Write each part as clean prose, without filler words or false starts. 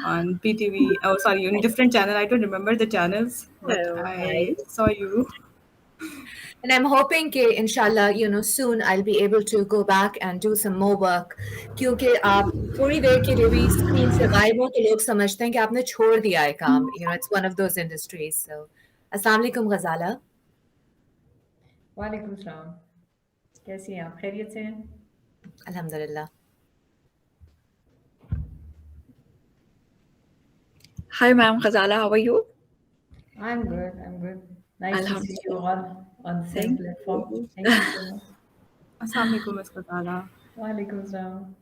on PTV. Oh, sorry, on different channel. I don't remember the channels, but Oh, I nice. saw you. And I'm hoping कि inshallah, soon I'll be able to go back and do some more work. क्योंकि आप थोड़ी देर के लिए भी screen से गायब हो तो लोग समझते हैं कि आपने छोड़ दिया है काम. It's one of those industries. So, Assalamu alaikum, Ghazala. वालेकुम सलाम। कैसी हैं आप? खैरियत से हैं? Alhamdulillah. Hi, ma'am. Khazala, how are you? I'm good. I'm good. Nice to see you Alhamdulillah. all on the same Thank platform. you. Thank you so much. Assalamu alaikum, Ms. Qatala. वालेकुम सलाम।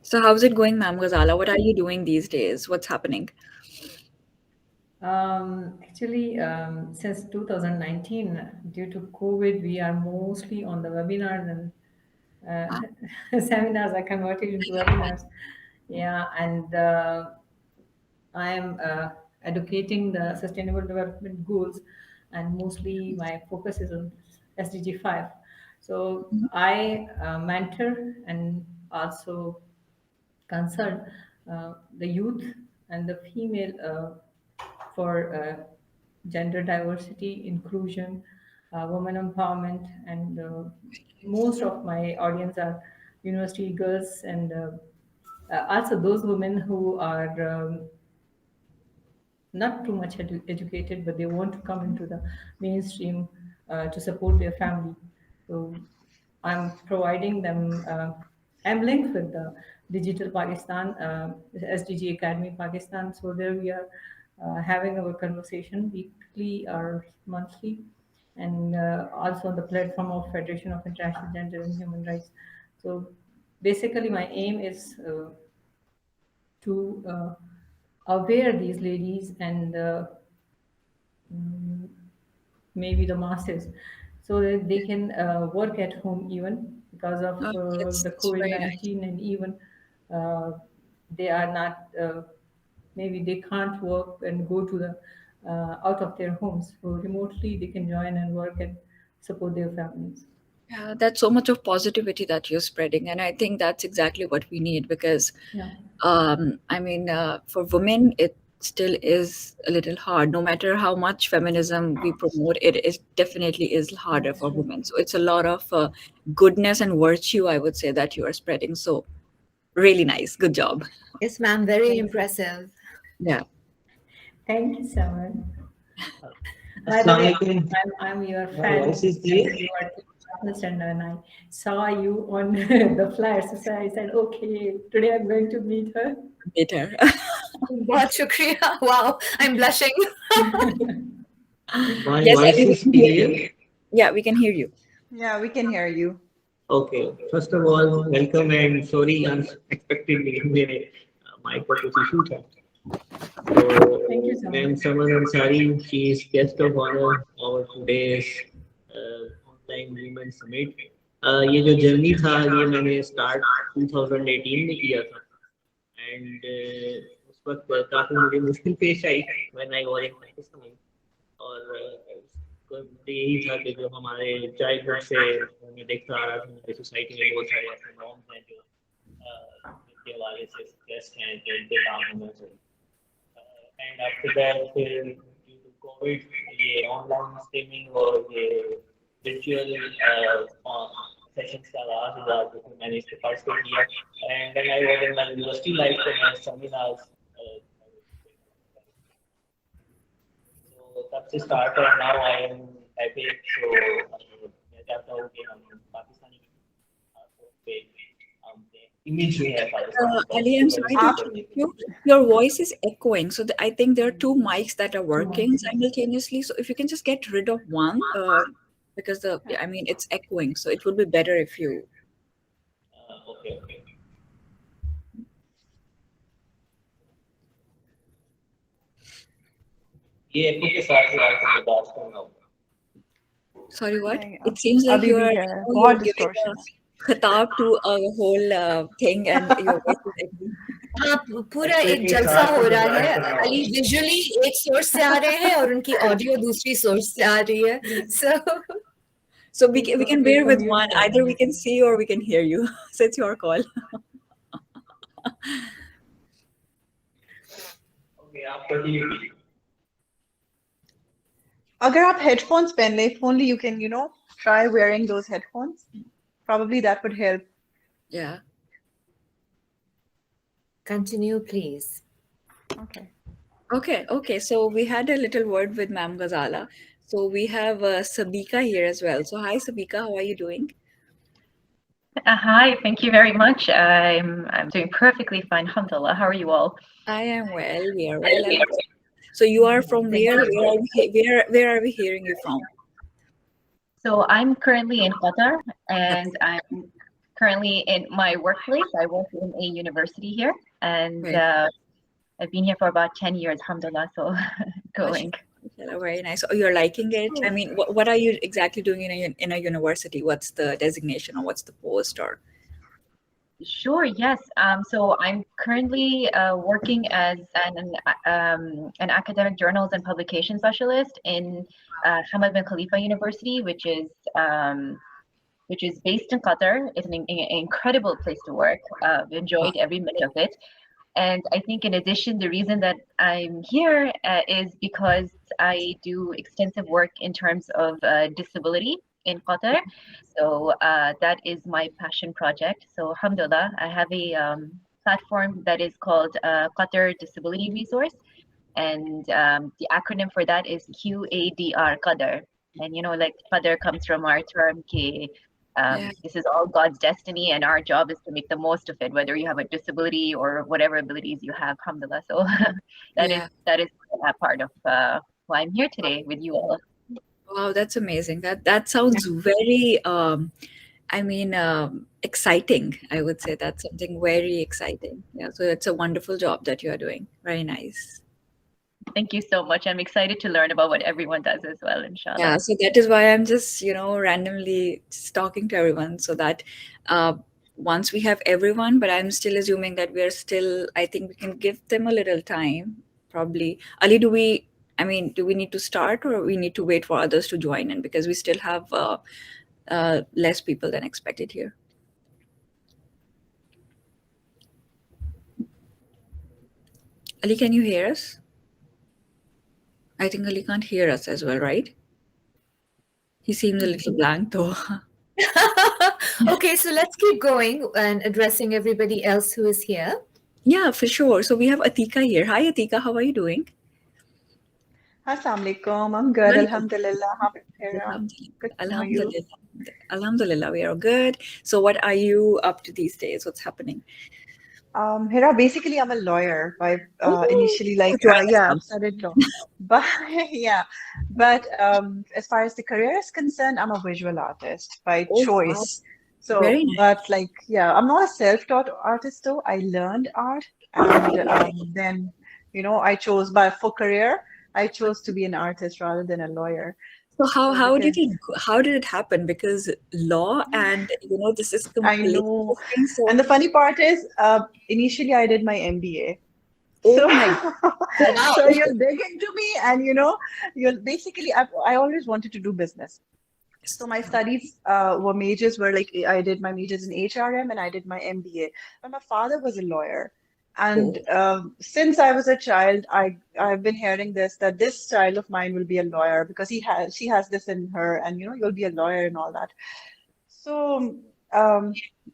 So, how's it going, ma'am Ghazala? What are you doing these days? What's happening? Actually, since 2019, due to COVID, we are mostly on the webinars and seminars are converted into webinars. Yeah, and I am educating the Sustainable Development Goals, and mostly my focus is on SDG 5. So I mentor and also consult the youth and the female for gender diversity, inclusion, women empowerment, and most of my audience are university girls and also those women who are not too much educated, but they want to come into the mainstream to support their family. So I'm providing them. I'm linked with the Digital Pakistan, SDG Academy Pakistan. So there we are having our conversation weekly or monthly, and also on the platform of Federation of International Gender and Human Rights. So basically, my aim is to aware these ladies and mm, maybe the masses so that they can work at home even because of Oh, the that's very nice. COVID-19, and even uh, they are not maybe they can't work and go to the out of their homes, so remotely they can join and work and support their families. Yeah, that's so much of positivity that you're spreading. And I think that's exactly what we need because, Yeah. for women, it still is a little hard. No matter how much feminism we promote, it is definitely is harder That's for true. women. So it's a lot of goodness and virtue, I would say, that you are spreading. So really nice. Good job. Yes, ma'am. Very Thank you. impressive. Yeah. Thank you so much. By the way, Assalamualaikum. I'm your My fan voice is since clear. you are partners, and when I saw you on the flyers, so I said, okay, today I'm going to meet her. Later. बहुत शुक्रिया. Wow, I'm blushing. My Yes, voice everyone is can hear clear. you. Yeah, we can hear you. Yeah, we can hear you. Okay. First of all, welcome and sorry unexpectedly मेरे mic पर कुछ issue था. Thank you So, so Ma'am much. Saman Ansari, she is guest of honor of today's online women summit. ये जो journey था ये मैंने start 2018 में किया था. And उस वक्त काफी मुझे मुश्किल पेश आई when I was in Pakistan. और तो यही था कि जो हमारे चाइल्डहुड से मैं देखता आ रहा था हमारी सोसाइटी में बहुत सारे ऐसे नॉर्म्स हैं जो जिनके हवाले से स्ट्रेस हैं जो इनके काम होना चाहिए एंड आफ्टर दैट फिर ड्यू टू कोविड ये ऑनलाइन स्ट्रीमिंग और ये वर्चुअल सेशंस का आगाज हुआ तो फिर मैंने इसको पार्टिसिपेट किया and when I was in my university life तो मैं सेमिनार्स तब से स्टार्ट है now I am happy so मैं चाहता हूँ कि हम पाकिस्तानी पे इमेज जो है पाकिस्तान का Ali, I'm उसको sorry बड़ी to करने interrupt के you. लिए Your voice is echoing. So I think there are two mics that are Too working much. simultaneously. So if you can just get rid of one, because it's echoing. So it would be better if you. Okay okay ये एको के साथ ही आपको बर्दाश्त करना होगा Sorry, what? नहीं, It seems like अभी भी है you're बहुत giving a distortion. khitab to a whole thing, and your voice is echoing. हाँ, पूरा एको एक के जलसा साथ हो ही रहा है. बर्दाश्त करना अली होगा विजुअली एक सोर्स से आ रहे हैं और उनकी ऑडियो दूसरी सोर्स से आ रही है. So So we Who's can, we going to can take bear the with mute one. for Either we me? can see or we can hear you. So it's your call. Okay, after the अगर आप headphones पहन ले, if only you can, try wearing those headphones. Probably that would help. Yeah. Continue, please. Okay. Okay. So we had a little word with Ma'am Ghazala. So we have Sabika here as well. So hi, Sabika, how are you doing? Hi, thank you very much. I'm doing perfectly fine, alhamdulillah. How are you all? I am well. We are well. So you are from Thank where? you. Where are we hearing you from? So I'm currently in Qatar, Yep. and I'm currently in my workplace. I work in a university here, and Right. I've been here for about 10 years, alhamdulillah. So going. Mashallah, very nice. Oh, you're liking it? I mean, what are you exactly doing in a university? What's the designation or what's the post or? Sure, yes. So I'm currently working as an academic journals and publication specialist in Hamad bin Khalifa University, which is based in Qatar. It's an incredible place to work. I've enjoyed every minute of it. And I think, in addition, the reason that I'm here is because I do extensive work in terms of disability in Qatar. So that is my passion project. So, alhamdulillah, I have a platform that is called Qatar Disability Resource. And the acronym for that is QADR, Qadar. And like Qadar comes from our term ki, Yeah. this is all God's destiny, and our job is to make the most of it, whether you have a disability or whatever abilities you have, alhamdulillah. So Yeah. that is a part of why I'm here today with you all. Wow, that's amazing. That sounds very I mean exciting. I would say that's something very exciting. Yeah, so it's a wonderful job that you are doing. Very nice. Thank you so much. I'm excited to learn about what everyone does as well, inshallah. Yeah, so that is why I'm just, randomly just talking to everyone so that uh, once we have everyone, but I'm still assuming that I think we can give them a little time, probably. Ali, do we need to start or we need to wait for others to join in because we still have less people than expected here? Ali, can you hear us? I think Ali can't hear us as well, right? He seems a little blank though. Okay, so let's keep going and addressing everybody else who is here. Yeah, for sure. So we have Atika here. Hi, Atika. How are you doing? Assalamu alaikum. I'm good. Alhamdulillah. How are you? Alhamdulillah. Good to know you. Alhamdulillah. Alhamdulillah, we are good. So, what are you up to these days? What's happening? Hira, basically, I'm a lawyer. I Oh, initially join the yeah, club. I've studied law, but yeah, but as far as the career is concerned, I'm a visual artist by Oh, wow. choice. So, Very nice. but yeah, I'm not a self-taught artist though. I learned art, and then I chose, but for career, I chose to be an artist rather than a lawyer. So, So because how did it happen? Because law and this is I completely know, different. So, and the funny part is, initially I did my MBA. So, oh my, wow. so you'll dig into me, and you'll basically, I always wanted to do business. So my studies were like I did my majors in HRM and I did my MBA. But my father was a lawyer, and Oh, since I was a child, I've been hearing that this child of mine will be a lawyer because she has this in her, and you'll be a lawyer and all that. So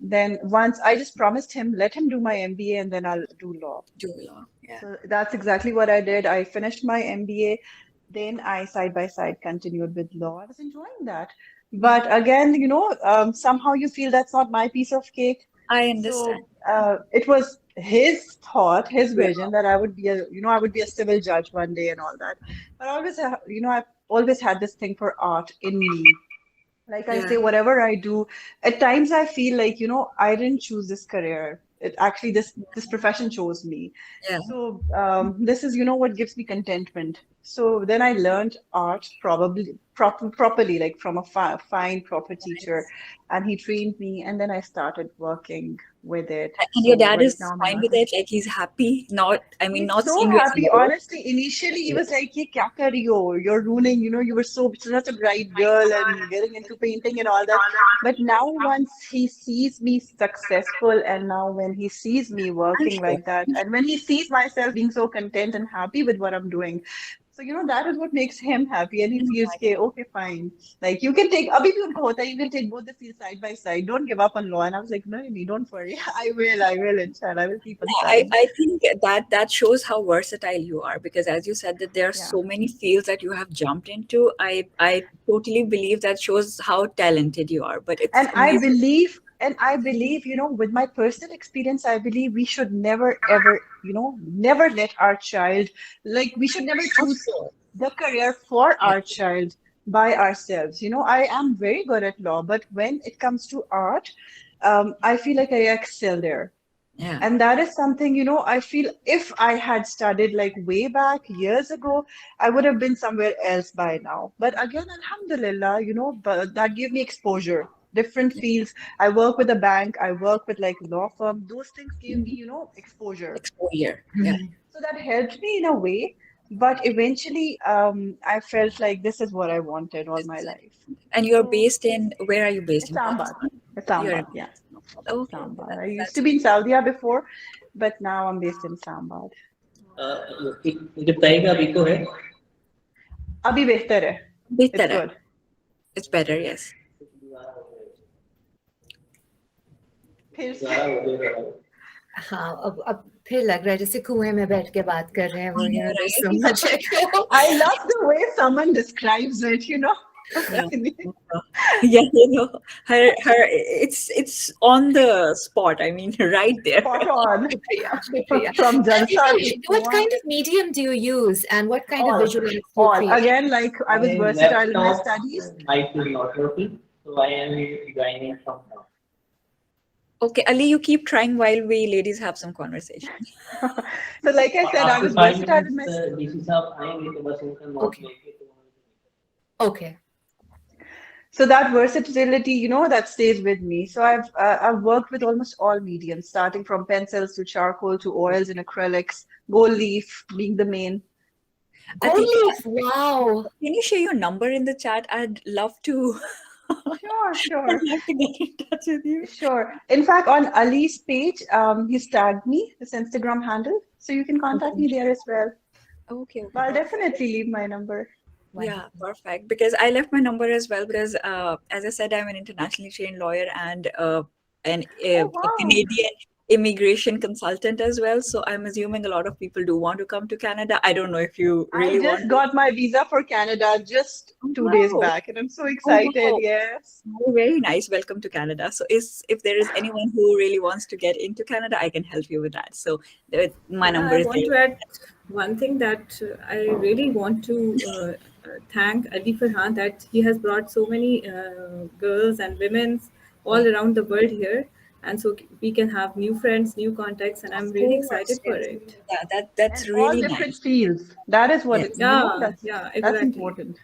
then once I just promised him, let him do my MBA and then I'll do law. do law. Yeah. So that's exactly what I did. I finished my MBA, then I side by side continued with law. I was enjoying that. But again, somehow you feel that's not my piece of cake. I understand. So it was his thought, his Yeah. vision that I would be I would be a civil judge one day and all that. But I always, I've always had this thing for art in me. Like I Yeah. say, whatever I do, at times I feel like, I didn't choose this career. It actually this profession chose me. Yeah. So this is, what gives me contentment. So then I learned art probably properly, like from a fine proper teacher, Nice. and he trained me, and then I started working with it. And your So dad right is now I'm an fine with artist. it? Like he's happy? Not, I mean, He's not so seeing you as a happy. lawyer. Honestly, initially he was like, "Ye kya kar rahi ho? You're ruining, you were so such a bright girl and getting into painting and all that." But now once he sees me successful, and now when he sees me I'm working sure. like that, and when he sees myself being so content and happy with what I'm doing, so that is what makes him happy, and he feels, okay, okay, fine. Like you can take, abhi bhi unko hota hai, you can take both the fields side by side. Don't give up on law. And I was like, no, no, don't worry. I will, inshallah. I will keep on studying. I think that shows how versatile you are, because as you said that there are Yeah. so many fields that you have jumped into. I totally believe that shows how talented you are. But it's And amazing. I believe, with my personal experience, I believe we should never, ever, never let our child, like, we should never Of choose course. the career for Yeah. our child by ourselves. I am very good at law, but when it comes to art, I feel like I excel there. Yeah. And that is something, I feel if I had studied like way back years ago, I would have been somewhere else by now. But again, alhamdulillah, but that gave me exposure, different Yeah. fields. I work with a bank, I work with like law firm. Those things gave me, exposure. Exposure. Yeah. So that helped me in a way. But eventually, I felt like this is what I wanted all my life. And you're So based in, where are you based, in Islamabad. Pakistan? You're in Islamabad, yeah. Pakistan. No problem. Okay, okay, Islamabad. I that's used to that's be in Saudi before, but now I'm based in Islamabad. मुझे बताइएगा अभी को है Abhi behtar hai. It's better. good. It's better, yes. फिर से हाँ, अब फिर लग रहा है जैसे कुएं में बैठ के बात कर रहे हैं वो, there's so much echo. I love the way someone describes it. Yeah. Yeah, her it's on the spot. I mean, right there. Spot on. Shukriya, shukriya. From Jalsa to What Kuan. kind of medium do you use and what kind of All. visual aids do you All. create? Again, like I was My versatile in my laptop studies. mic is not working, so I am joining from now. Okay, Ali, you keep trying while we ladies have some conversation. So like I said, I After was 5 versatile in minutes, my DC साहब आएंगे तो बस उनका note Okay. लेके तो Okay. So that versatility, that stays with me. So I've worked with almost all mediums, starting from pencils to charcoal to oils and acrylics, gold leaf being the main. Gold Ali, leaf, wow. can you share your number in the chat? I'd love to. Sure, sure, I'd love to get in touch with you. sure. In fact, on Ali's page, he's tagged me, his Instagram handle, so you can contact me there as well. Okay, But I'll okay. definitely leave my number. Yeah, perfect. Because I left my number as well because, as I said, I'm an internationally trained lawyer and a Oh, wow. Canadian immigration consultant as well. So I'm assuming a lot of people do want to come to Canada. I don't know if you I really want just to. got my visa for Canada just Oh, 2 days wow. back, and I'm so Oh, excited. wow. Yes. Oh, very nice. Welcome to Canada. So, if there is anyone who really wants to get into Canada, I can help you with that. So, my Yeah, number I is want there. to add one thing that I really want to thank Ali Farhan that he has brought so many girls and women all around the world here, and so we can have new friends, new contacts, and I'm Of really course, excited for yes. it. Yeah, And that's all really different nice. fields. That is what Yes. Yeah, that's yeah, that's exactly. important.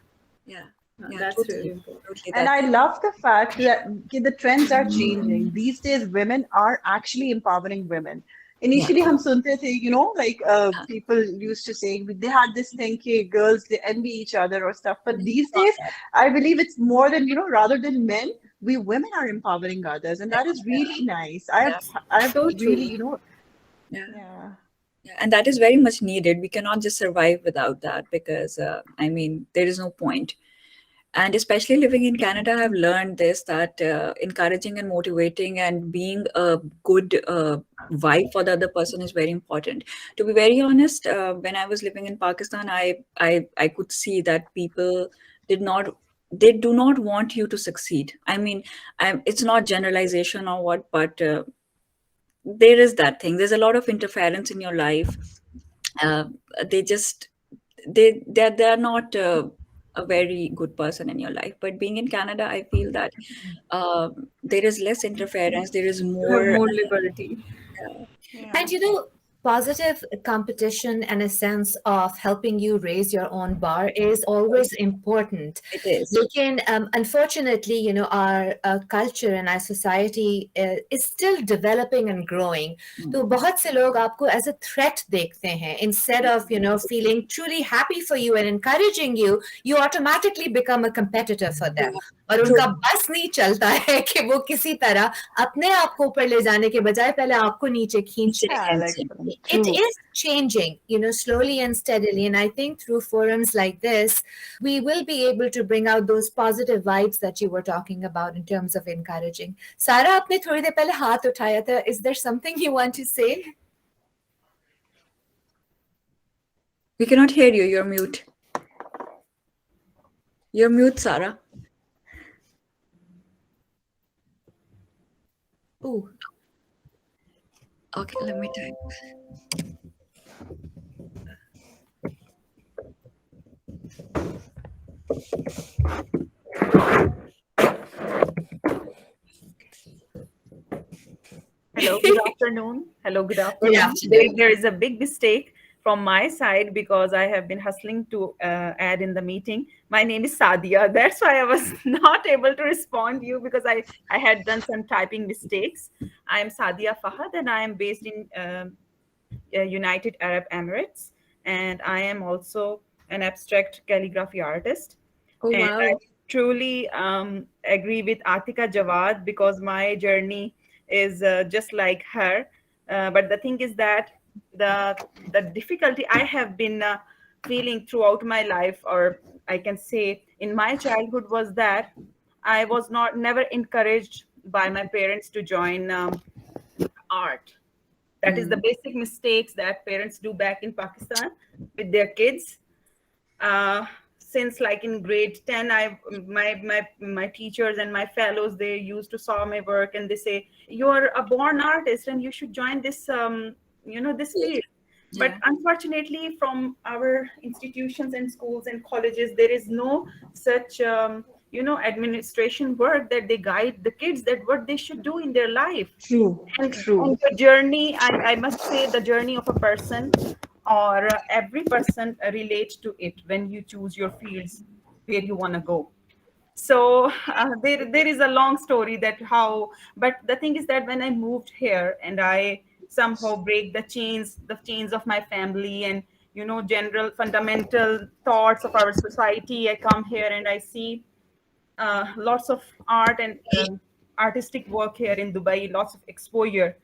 Yeah. Yeah, Yeah, that's really totally. important. Totally. And That. I love the fact that okay, the trends are changing. These days, women are actually empowering women. Yeah. Initially, hum sunte the, like Yeah. people used to say they had this thing, okay, girls they envy each other or stuff. But these Not days, that. I believe it's more than rather than men, we women are empowering others, and that is really nice. Yeah. I've So really, true. Yeah. yeah. Yeah, and that is very much needed. We cannot just survive without that because, I mean, there is no point. And especially living in Canada, I've learned this that encouraging and motivating and being a good vibe for the other person is very important. To be very honest, when I was living in Pakistan, I could see that people did not they do not want you to succeed. I mean, it's not generalization or what, but there is that thing. There's a lot of interference in your life. Uh, they just they're not a very good person in your life. But being in Canada, I feel that there is less interference. There is You have more. more liberty. Uh, Yeah. And positive competition and a sense of helping you raise your own bar is always important. It is. Lekin, unfortunately, our culture and our society is still developing and growing. तो बहुत से लोग आपको as a threat देखते हैं. Instead of, feeling truly happy for you and encouraging you, you automatically become a competitor for them. और True. उनका बस नहीं चलता है कि वो किसी तरह अपने आप को ऊपर ले जाने के बजाय पहले आपको नीचे खींच लें. Yeah, like It true. is changing, slowly and steadily. And I think through forums like this, we will be able to bring out those positive vibes that you were talking about in terms of encouraging. Sara, आपने थोड़ी देर पहले हाथ उठाया था. Is there something you want to say? We cannot hear you. You're mute. You're mute, Sarah. Ooh. Okay, let me type. Hello, good afternoon. Hello, good afternoon. Good afternoon. There is a big mistake from my side because I have been hustling to add in the meeting. My name is Sadia. That's why I was not able to respond to you because I had done some typing mistakes. I am Sadia Fahad and I am based in United Arab Emirates. And I am also an abstract calligraphy artist. Oh, And wow. I truly agree with Atika Jawad because my journey is just like her. But the thing is that the difficulty I have been feeling throughout my life, or I can say in my childhood, was that I was not never encouraged by my parents to join art. That is the basic mistakes that parents do back in Pakistan with their kids. Since like in grade 10, my teachers and my fellows, they used to saw my work and they say, you're a born artist and you should join this this field. But Yeah. unfortunately, from our institutions and schools and colleges, there is no such administration work that they guide the kids that what they should do in their life. True. And the journey, I must say, the journey of a person or every person relates to it when you choose your fields where you want to go. So there is a long story that how, but the thing is that when I moved here and I somehow break the chains of my family and general fundamental thoughts of our society, I come here and I see lots of art and artistic work here in Dubai, lots of exposure.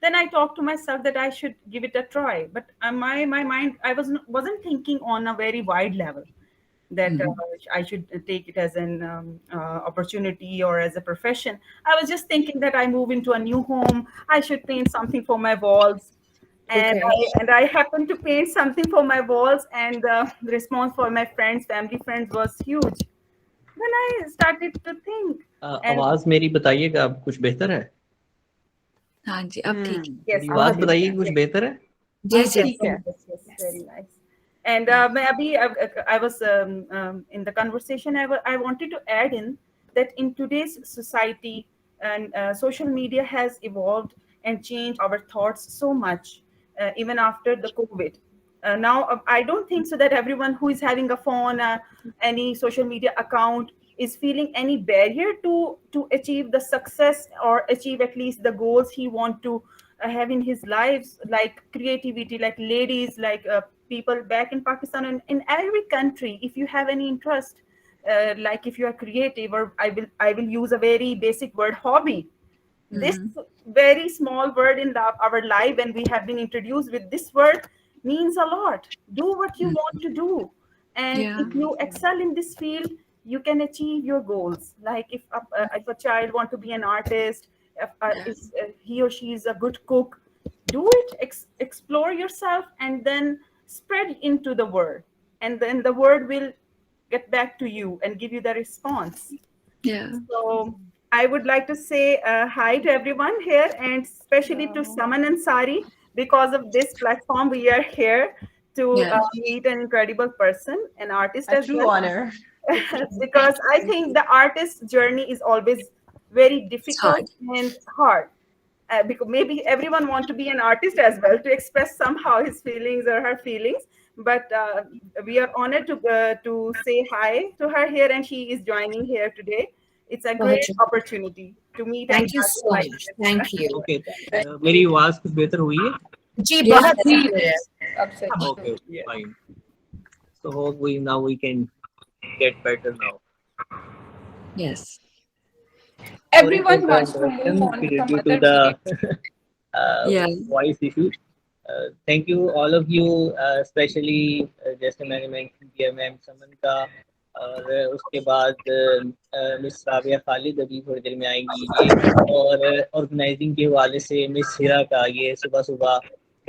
Then I talked to myself that I should give it a try. But my mind, I wasn't thinking on a very wide level that I should take it as an opportunity or as a profession. I was just thinking that I move into a new home, I should paint something for my walls. And Okay. I happened to paint something for my walls, and the response for my friends, family friends, was huge. Then I started to think, and आवाज मेरी बताइएगा अब कुछ बेहतर है हाँ जी, अब ठीक है. yes, मेरी आवाज yes, बताइए कुछ बेहतर है जी yes, जी. ठीक है. yes, very nice. And मैं अभी I was in the conversation. I wanted to add in that in today's society and social media has evolved and changed our thoughts so much, even after the COVID. Now I don't think so that everyone who is having a phone, any social media account, is feeling any barrier to achieve the success or achieve at least the goals he want to have in his lives, like creativity, like ladies, like people back in Pakistan and in every country. If you have any interest, like if you are creative, or I will use a very basic word, hobby. This very small word in our life, when we have been introduced with this word, means a lot. Do what you want to do, and Yeah. if you excel in this field, you can achieve your goals. Like if a child want to be an artist, if he or she is a good cook, do it, explore yourself, and then spread into the world, and then the world will get back to you and give you the response. Yeah. So I would like to say hi to everyone here, and especially to Saman and Sari. Because of this platform, we are here to Yeah. meet an incredible person, an artist A as true well. honor. Because I think the artist's journey is always very It's difficult hard. and hard. because maybe everyone want to be an artist as well, to express somehow his feelings or her feelings. But we are honored to say hi to her here, and she is joining here today. It's a बहुत great शुक्रिया. opportunity to meet an Thank you artist so like much. this. Thank you. Okay, मेरी आवाज कुछ बेहतर हुई है? जी Yes, बहुत yes, बेहतर है. yes. Upset. Okay, Yes. Fine. So hope we can get better now. Yes. Sorry for Everyone the wants to move interruption on to some due to other the place. uh, Yeah. voice issue. Thank you all of you, especially जैसे मैंने mention किया ma'am समन का, और उसके बाद miss Rabia Khalid अभी थोड़ी देर में आएंगी ये, और ऑर्गेनाइजिंग के हवाले से मिस हिरा का, ये सुबह सुबह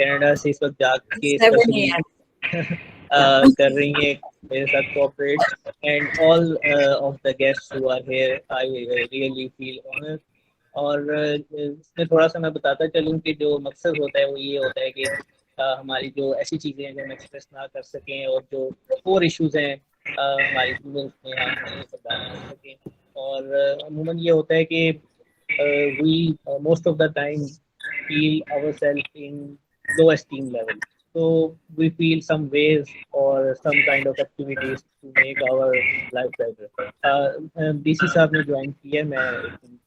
कनाडा से इस वक्त जाग के 7 स्पेशली a.m. Yeah. कर रही हैं मेरे साथ cooperate, and all of the guests who are here, I really feel honour. और इसमें थोड़ा सा मैं बताता चलूँ कि जो मकसद होता है वो ये होता है कि हमारी जो ऐसी चीज़ें हैं जो हम एक्सप्रेस ना कर सकें, और जो कोर इश्यूज हैं हमारी फीलिंग्स में, हम उन पर बात कर सकें. और अमूमन ये होता है कि we most of the time feel ourselves in low esteem level. So we feel some ways or some kind of activities to make our life better. DC साहब ने ज्वाइन किया, मैं एक मिनट.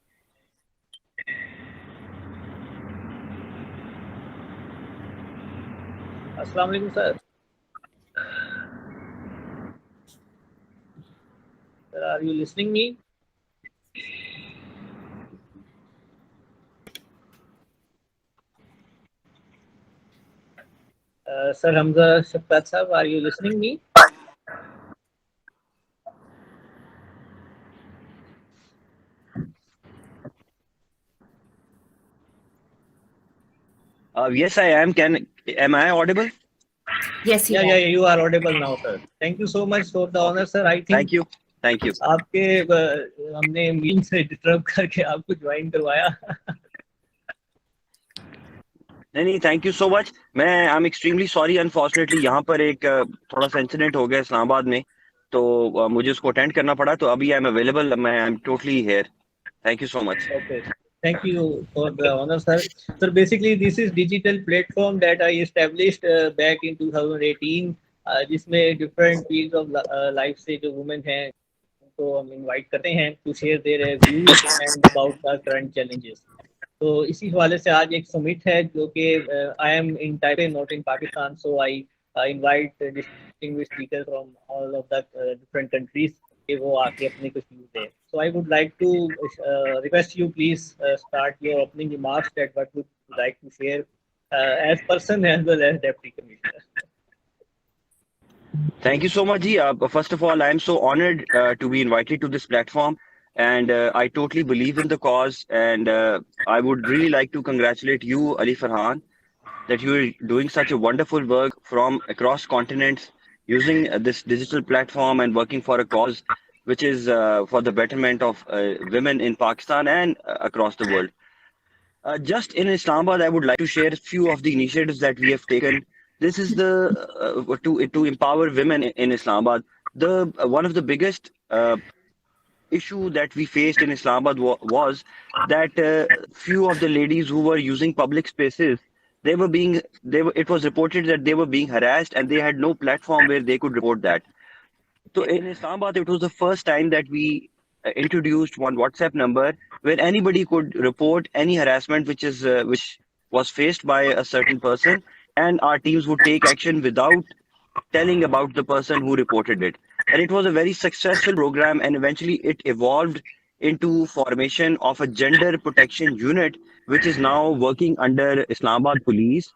अस्सलाम वालेकुम sir. Sir, are you listening me? Sir Hamza Shafqat sahab, are you listening me? Yes, I am. Am I audible? Yes, you Yeah, are. you are audible now, sir. Thank you so much for the honor, sir. I think Thank you. Thank you. आपके हमने meeting से disturb करके आपको join करवाया. नहीं, thank you so much. मैं I am extremely sorry. Unfortunately यहाँ पर एक थोड़ा सा इंसिडेंट हो गया इस्लामाबाद में, तो मुझे उसको अटेंड करना पड़ा. तो अभी आई एम अवेलेबल. मैं I am totally here. Thank you so much. Okay. Thank you for the honor, sir. Sir, basically this is digital platform that I established back in 2018, जिसमें different fields of life से जो women हैं उनको हम invite करते हैं to share their views and about the current challenges. तो इसी हवाले से आज एक समिट है जो कि I am in Taipei not in Pakistan, so I invite distinguished speaker from all of the different countries कि वो आके अपने कुछ व्यूज दें. So I would like to request you please start your opening remarks that what would you like to share as person as well as deputy commissioner. Thank you so much, Ji. First of all, I am so honored to be invited to this platform, and I totally believe in the cause. And I would really like to congratulate you, Ali Farhan, that you are doing such a wonderful work from across continents, using this digital platform and working for a cause which is for the betterment of women in Pakistan and across the world. Just in Islamabad, I would like to share a few of the initiatives that we have taken. This is the to empower women in Islamabad. The one of the biggest issue that we faced in Islamabad was that few of the ladies who were using public spaces, it was reported that they were being harassed and they had no platform where they could report that. So in Islamabad, it was the first time that we introduced one WhatsApp number where anybody could report any harassment which was faced by a certain person, and our teams would take action without telling about the person who reported it. And it was a very successful program, and eventually it evolved into formation of a gender protection unit, which is now working under Islamabad Police,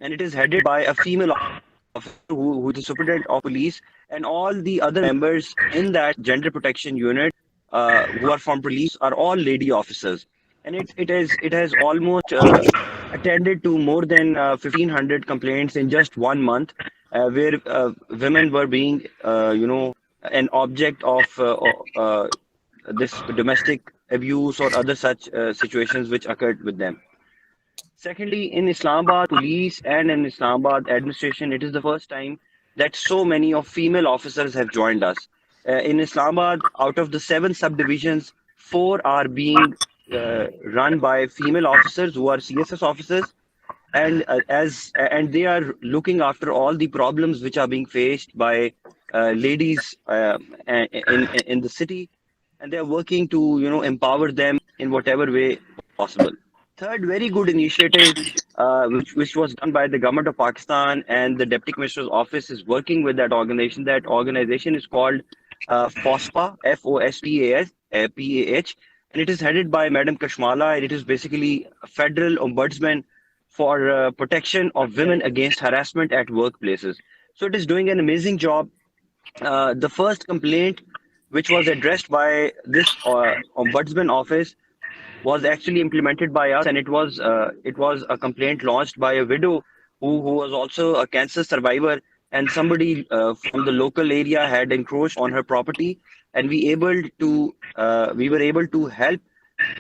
and it is headed by a female officer who is the superintendent of police, and all the other members in that gender protection unit who are from police are all lady officers. And it has almost attended to more than 1,500 complaints in just 1 month, where women were being an object of this domestic abuse or other such situations which occurred with them. Secondly, in Islamabad police and in Islamabad administration, it is the first time that so many of female officers have joined us. In Islamabad, out of the 7 subdivisions, 4 are being run by female officers who are CSS officers, and they are looking after all the problems which are being faced by ladies in the city, and they are working to empower them in whatever way possible. Third, very good initiative which was done by the government of Pakistan, and the Deputy Commissioner's office is working with that organization. That organization is called FOSPA, FOSPAS, and it is headed by Madam Kashmala, and it is basically a federal ombudsman for protection of women against harassment at workplaces. So it is doing an amazing job. The first complaint which was addressed by this ombudsman office was actually implemented by us, and it was a complaint launched by a widow who was also a cancer survivor, and somebody from the local area had encroached on her property, and we were able to help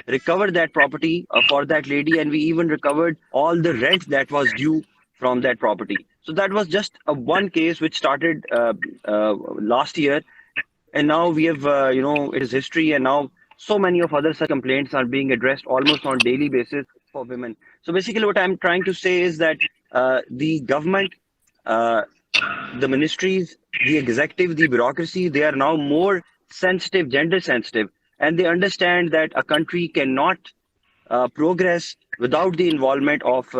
recover that property for that lady, and we even recovered all the rent that was due from that property. So that was just a one case which started last year, and now we have it is history, and now so many of other such complaints are being addressed almost on daily basis for women. So basically what I'm trying to say is that the government, uh, the ministries, the executive, the bureaucracy, they are now more sensitive, gender sensitive, and they understand that a country cannot progress without the involvement of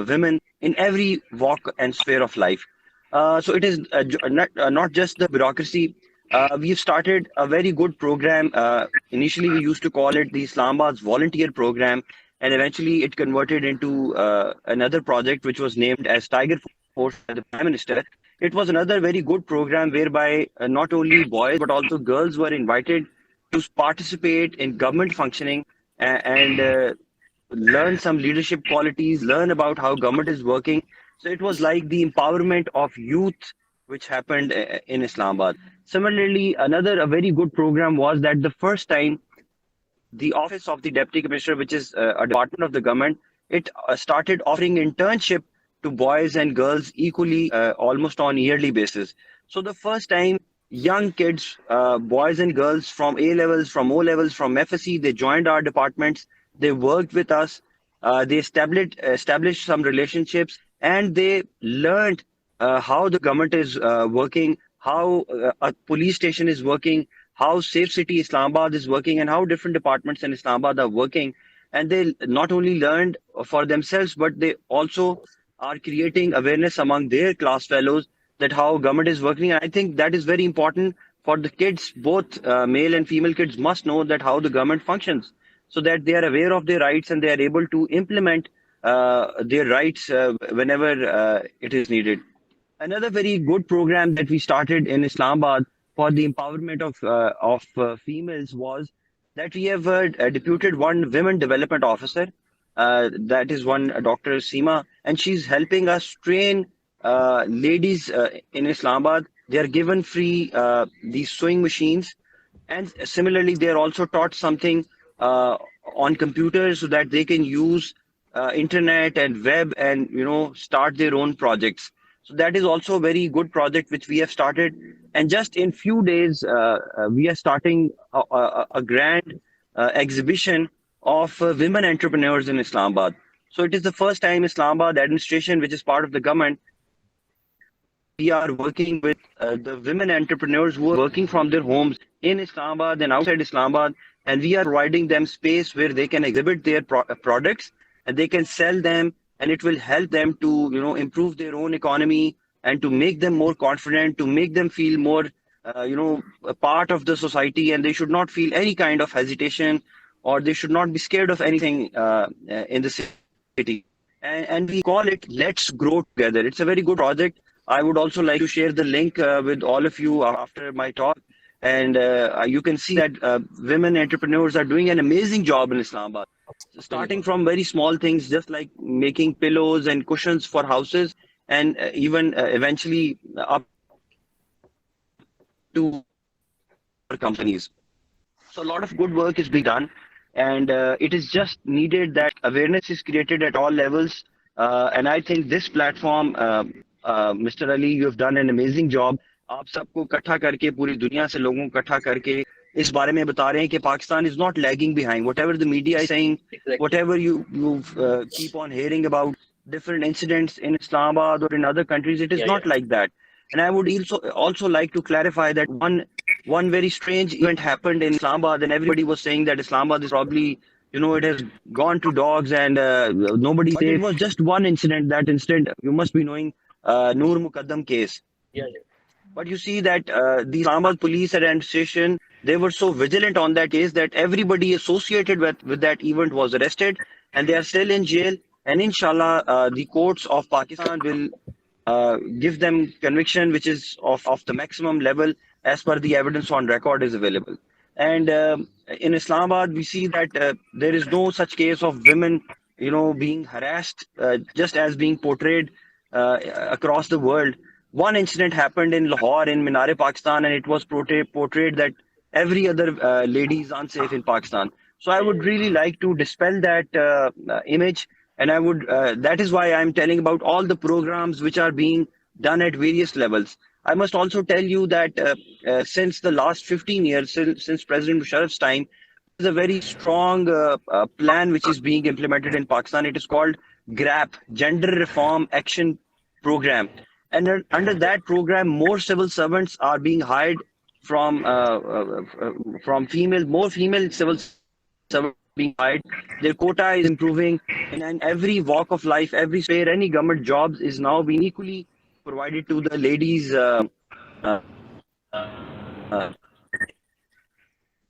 women in every walk and sphere of life. So it is not just the bureaucracy. We've started a very good program. Initially, we used to call it the Islamabad's volunteer program, and eventually it converted into another project which was named as Tiger Force by the Prime Minister. It was another very good program whereby not only boys but also girls were invited to participate in government functioning and learn some leadership qualities, learn about how government is working. So it was like the empowerment of youth, which happened in Islamabad. Similarly, another a very good program was that the first time the office of the deputy commissioner, which is a department of the government, it started offering internship to boys and girls equally, almost on yearly basis. So the first time young kids, boys and girls from A levels, from O levels, from FSC, they joined our departments. They worked with us. They established some relationships, and they learned how the government is working, how a police station is working, how Safe City Islamabad is working, and how different departments in Islamabad are working. And they not only learned for themselves, but they also are creating awareness among their class fellows that how government is working. And I think that is very important for the kids. Both male and female kids must know that how the government functions, so that they are aware of their rights and they are able to implement their rights whenever it is needed. Another very good program that we started in Islamabad for the empowerment of females was that we have deputed one women development officer. That is one Dr. Seema, and she's helping us train ladies in Islamabad. They are given free these sewing machines, and similarly, they are also taught something on computers so that they can use internet and web and start their own projects. So that is also a very good project which we have started. And just in few days, we are starting a grand exhibition of women entrepreneurs in Islamabad. So it is the first time Islamabad administration, which is part of the government, we are working with the women entrepreneurs who are working from their homes in Islamabad and outside Islamabad, and we are providing them space where they can exhibit their products and they can sell them, and it will help them to improve their own economy and to make them more confident, to make them feel more a part of the society, and they should not feel any kind of hesitation, or they should not be scared of anything in the city. And we call it Let's Grow Together. It's a very good project. I would also like to share the link with all of you after my talk. And you can see that women entrepreneurs are doing an amazing job in Islamabad. So starting from very small things, just like making pillows and cushions for houses, and even eventually up to companies. So a lot of good work is being done, and it is just needed that awareness is created at all levels. And I think this platform, Mr. Ali, you have done an amazing job. आप सबको इकट्ठा करके पूरी दुनिया से लोगों को इकट्ठा करके इस बारे में बता रहे हैं कि Pakistan is not lagging behind. Whatever the media is saying, Exactly. whatever you keep on hearing about different incidents in Islamabad or in other countries, it is Yeah, not yeah. like that. And I would also like to clarify that one very strange event happened in Islamabad, and everybody was saying that Islamabad is probably, it has gone to dogs and nobody's safe. It was just one incident. That incident, you must be knowing, Noor Muqaddam case. Yeah, yeah. But you see that the Islamabad police and administration, they were so vigilant on that case that everybody associated with that event was arrested, and they are still in jail. And inshallah, the courts of Pakistan will give them conviction which is of the maximum level as per the evidence on record is available. And in Islamabad, we see that there is no such case of women, being harassed, just as being portrayed across the world. One incident happened in Lahore, in Minare, Pakistan, and it was portrayed that every other lady is unsafe in Pakistan. So I would really like to dispel that image, and that is why I'm telling about all the programs which are being done at various levels. I must also tell you that since the last 15 years, since President Musharraf's time, there's a very strong plan which is being implemented in Pakistan. It is called GRAP, Gender Reform Action Program. And under that program, more civil servants are being hired from more female civil servants are being hired. Their quota is improving, and in every walk of life, every sphere, any government jobs is now being equally provided to the ladies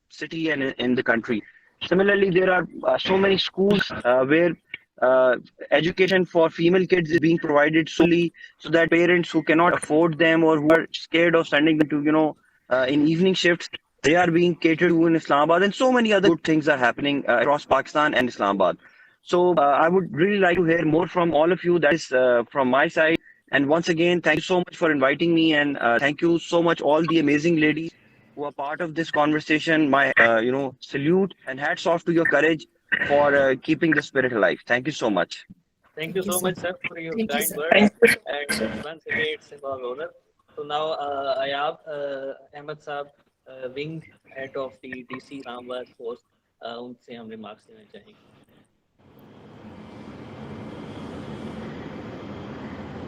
city and in the country. Similarly, there are so many schools where education for female kids is being provided solely so that parents who cannot afford them or who are scared of sending them to, in evening shifts, they are being catered to in Islamabad, and so many other good things are happening across Pakistan and Islamabad. So I would really like to hear more from all of you. That is from my side. And once again, thank you so much for inviting me, and thank you so much all the amazing ladies who are part of this conversation. My salute and hats off to your courage for keeping the spirit alive. Thank you so much. Thank you Thank you, so sir. much, sir, for your Thank you, kind sir. words. And once again, it's an honor. So now, Ayab Ahmed Saab, wing head of the DC Islamabad post, उनसे हम remarks लेना चाहेंगे.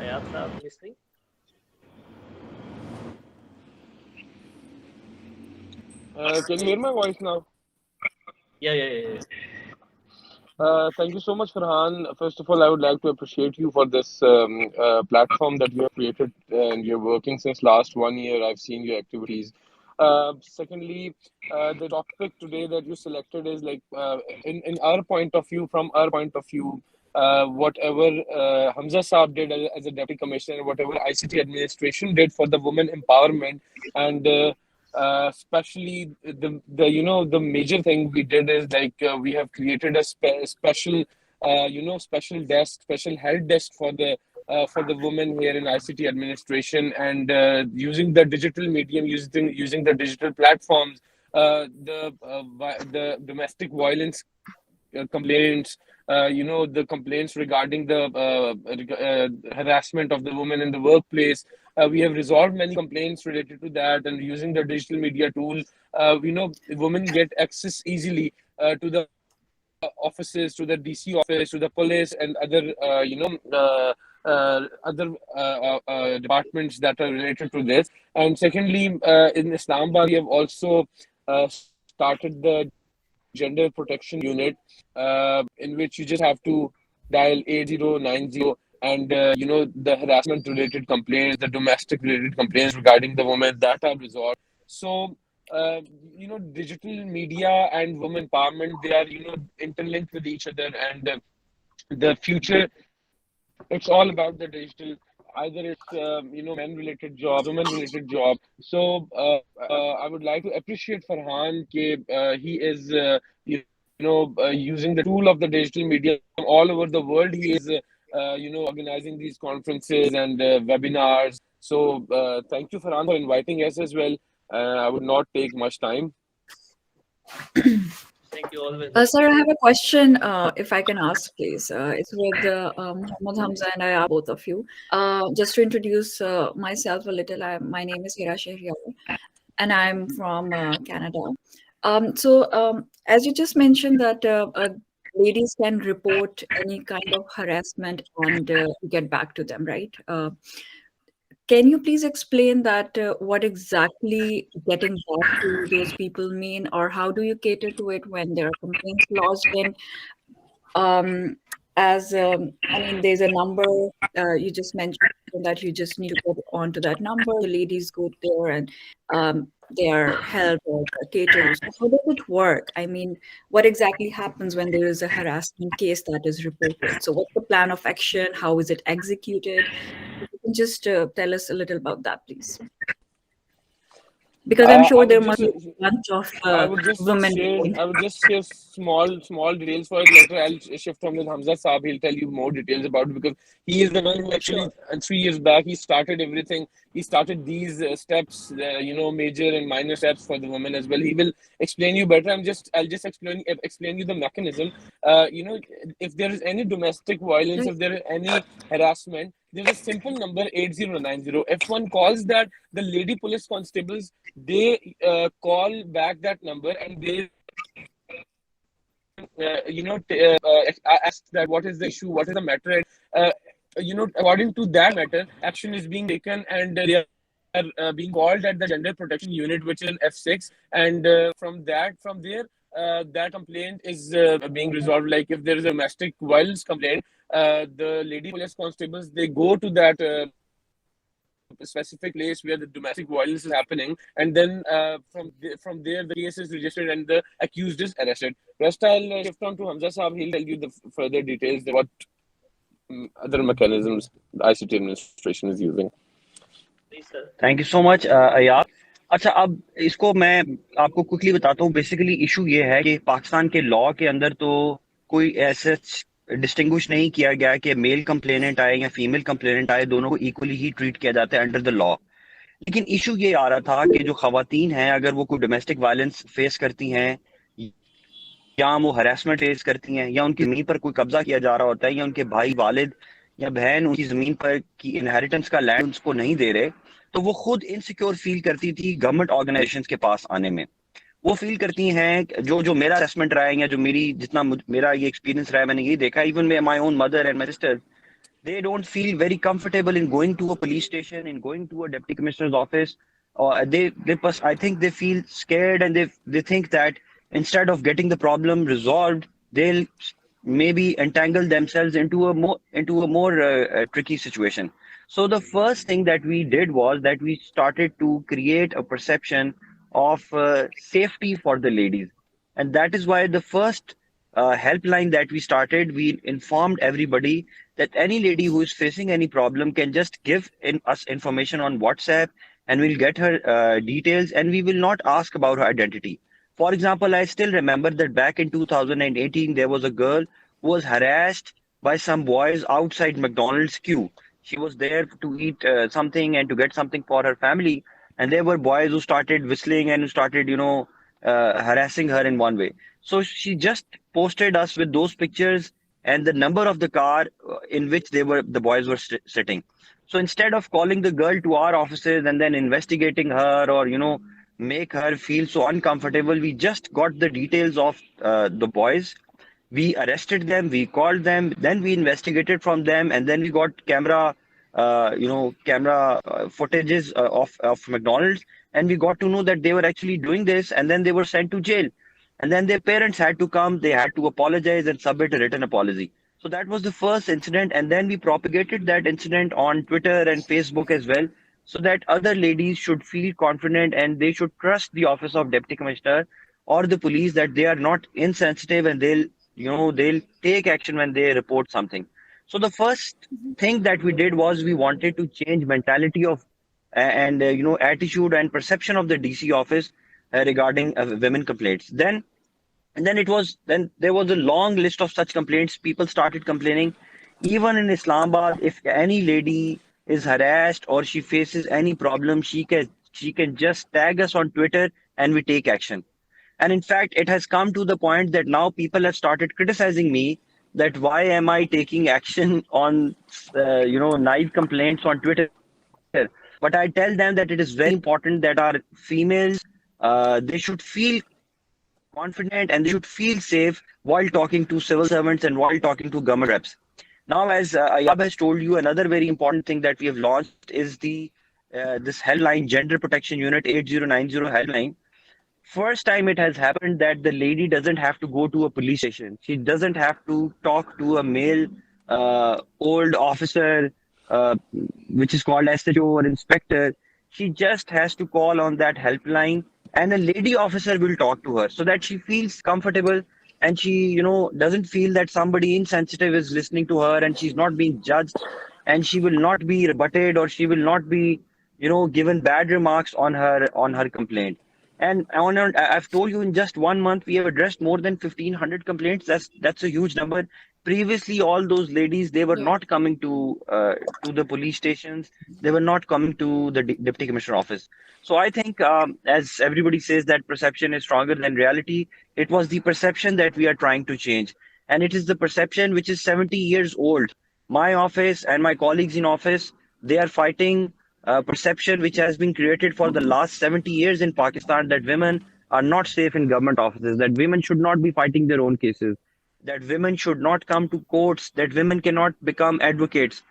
Ayab Saab, listening? Can you hear my voice now? Yeah. Thank you so much, Farhan. First of all, I would like to appreciate you for this platform that you have created, and you're working since last 1 year. I've seen your activities. Secondly, the topic today that you selected is like, in our point of view, from our point of view, whatever Hamza Saab did as a deputy commissioner, whatever ICT administration did for the women empowerment, and especially the major thing we did is like we have created a special special desk, special help desk for the women here in ICT administration, and using the digital medium, using the digital platforms, the domestic violence complaints, the complaints regarding the harassment of the women in the workplace. We have resolved many complaints related to that, and using the digital media tool, women get access easily to the offices, to the DC office, to the police, and other, other departments that are related to this. And secondly, in Islamabad, we have also started the gender protection unit, in which you just have to dial 8090, and the harassment related complaints, the domestic related complaints regarding the women, that are resolved. So digital media and women empowerment, they are interlinked with each other, and the future, it's all about the digital. Either it's men related job, women related job. So I would like to appreciate Farhan ke he is using the tool of the digital media all over the world. He is organizing these conferences and webinars. So thank you, Farhan, for inviting us as well. I would not take much time. Thank you always. Sir, I have a question, if I can ask, please. It's with Muhammad Hamza and I, both of you. Just to introduce myself a little, my name is Hira Shehriar. and I'm from Canada. As you just mentioned, that ladies can report any kind of harassment and get back to them, right? Can you please explain that what exactly getting back to those people mean, or how do you cater to it when there are complaints lodged in? Um, as I mean, there's a number you just mentioned that you just need to go onto that number. The ladies go there and they are helped or catered. So how does it work? I mean, what exactly happens when there is a harassment case that is reported? So what's the plan of action? How is it executed? If you can just tell us a little about that, please. Because I'm I sure there would must just be a bunch of women. I would just share small details for it. Later, I'll shift on with Hamza Saab. He'll tell you more details about it because he is the one who actually, Sure. 3 years back, he started everything. He started these steps, major and minor steps for the women as well. He will explain you better. I'll just explain you the mechanism. If there is any domestic violence, Right. if there is any harassment, there's a simple number 8090. If one calls that, the lady police constables, they call back that number and they ask that what is the issue, what is the matter, and according to that matter, action is being taken, and they are being called at the gender protection unit, which is in F6, and from there. That complaint is being resolved. Like if there is a domestic violence complaint, the lady police constables, they go to that specific place where the domestic violence is happening, and then from there the case is registered and the accused is arrested. Rest I'll shift on to Hamza Saab. He'll tell you the further details, what other mechanisms the ICT administration is using. Thank you so much Ayab. अच्छा, अब इसको मैं आपको quickly बताता हूँ. Basically issue ये है कि पाकिस्तान के लॉ के अंदर तो कोई ऐसे डिस्टिंग्विश नहीं किया गया कि मेल कंप्लेनेंट आए या फीमेल कंप्लेनेंट आए, दोनों को इक्वली ही ट्रीट किया जाता है अंडर द लॉ. लेकिन इशू ये आ रहा था कि जो खवातीन हैं, अगर वो कोई डोमेस्टिक वायलेंस फेस करती हैं या वो हरासमेंट फेस करती हैं या उनकी ज़मीन पर कोई कब्जा किया जा रहा होता है या उनके भाई वालिद या बहन उनकी ज़मीन पर की इनहेरिटेंस का लैंड उसको नहीं दे रहे, तो वो खुद इनसिक्योर फील करती थी गवर्नमेंट ऑर्गेनाइजेशंस के पास आने में. वो फील करती हैं, जो जो मेरा असेसमेंट रहा है या जो मेरा ये एक्सपीरियंस रहा है, मैंने यही देखा. Even my own mother and my sister, they don't feel very comfortable in going to a police station, in going to a deputy commissioner's office, or I think they feel scared, and they think that instead of getting the problem resolved, they'll maybe entangle themselves into a more tricky situation. So the first thing that we did was that we started to create a perception of safety for the ladies, and that is why the first helpline that we started, we informed everybody that any lady who is facing any problem can just give us information on WhatsApp, and we'll get her details, and we will not ask about her identity. For example, I still remember that back in 2018, there was a girl who was harassed by some boys outside McDonald's queue. She was there to eat something and to get something for her family, and there were boys who started whistling and who started, harassing her in one way. So she just posted us with those pictures and the number of the car in which the boys were sitting. So instead of calling the girl to our offices and then investigating her, or make her feel so uncomfortable, we just got the details of the boys. We arrested them, we called them, then we investigated from them, and then we got camera footages of McDonald's, and we got to know that they were actually doing this, and then they were sent to jail. And then their parents had to come, they had to apologize and submit a written apology. So that was the first incident, and then we propagated that incident on Twitter and Facebook as well, so that other ladies should feel confident and they should trust the office of deputy commissioner or the police, that they are not insensitive, and they'll take action when they report something. So the first thing that we did was we wanted to change mentality of and attitude and perception of the DC office regarding women complaints. Then there was a long list of such complaints. People started complaining. Even in Islamabad, if any lady is harassed or she faces any problem, she can just tag us on Twitter and we take action. And in fact, it has come to the point that now people have started criticizing me that why am I taking action on naive complaints on Twitter? So But I tell them that it is very important that our females, they should feel confident and they should feel safe while talking to civil servants and while talking to government reps. Now, as Ayab has told you, another very important thing that we have launched is the this helpline, Gender Protection Unit 8090 helpline. First time it has happened that the lady doesn't have to go to a police station. She doesn't have to talk to a male old officer, uh, which is called SHO or inspector. She just has to call on that helpline, and a lady officer will talk to her so that she feels comfortable and she, doesn't feel that somebody insensitive is listening to her and she's not being judged and she will not be rebutted or she will not be, given bad remarks on her complaint. And I've told you in just 1 month we have addressed more than 1,500 complaints. That's a huge number. Previously, all those ladies they were not coming to the police stations. They were not coming to the deputy commissioner office. So I think, as everybody says, that perception is stronger than reality. It was the perception that we are trying to change, and it is the perception which is 70 years old. My office and my colleagues in office they are fighting perception which has been created for the last 70 years in Pakistan that women are not safe in government offices, that women should not be fighting their own cases, that women should not come to courts, that women cannot become advocates.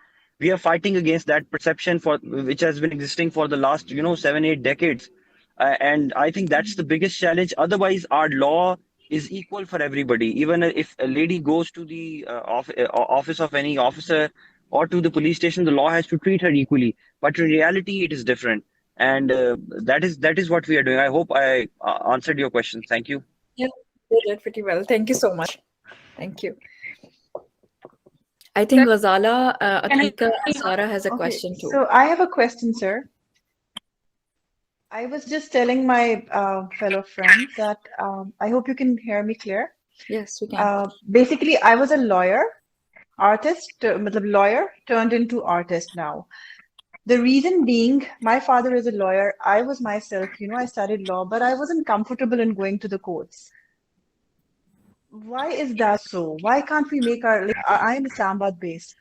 We are fighting against that perception for which has been existing for the last 7 8 decades, and I think that's the biggest challenge. Otherwise, our law is equal for everybody. Even if a lady goes to the office of any officer or to the police station, the law has to treat her equally. But in reality, it is different, and that is what we are doing. I hope I answered your question. Thank you. Yeah, you did pretty well. Thank you so much. Thank you. I think Ghazala, Atika, and Sarah has a Okay, question too. so I have a question, sir. I was just telling my fellow friends that I hope you can hear me clear. Yes, we can. Basically, I was a lawyer, matlab lawyer turned into artist now. The reason being, my father is a lawyer. I was myself, I studied law, but I wasn't comfortable in going to the courts. Why is that so? Why can't we make like, I am Islamabad based,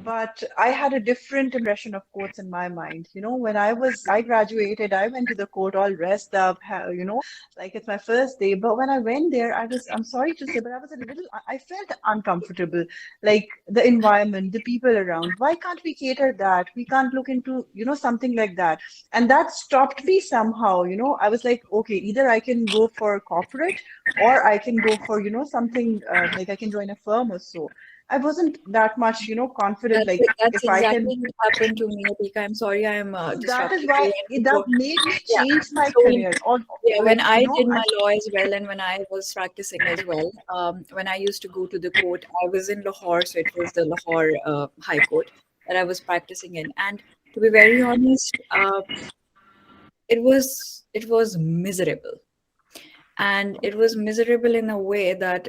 but I had a different impression of courts in my mind. When I graduated, I went to the court all dressed up, like it's my first day. But when I went there, I'm sorry to say, but I was a little, I felt uncomfortable, like the environment, the people around. Why can't we cater that? We can't look into, something like that. And that stopped me somehow. I was like, okay, either I can go for corporate or I can go for, something like I can join a firm or so. I wasn't that much, confident. Like That's if I exactly can, what happened to me, Atika. I'm sorry I'm so that is disrupting why you. that made me Yeah. change my So career. Or yeah, when like, I did my law as well, and when I was practicing as well, when I used to go to the court, I was in Lahore, so it was the Lahore High Court that I was practicing in. And to be very honest, it was miserable, and it was miserable in a way that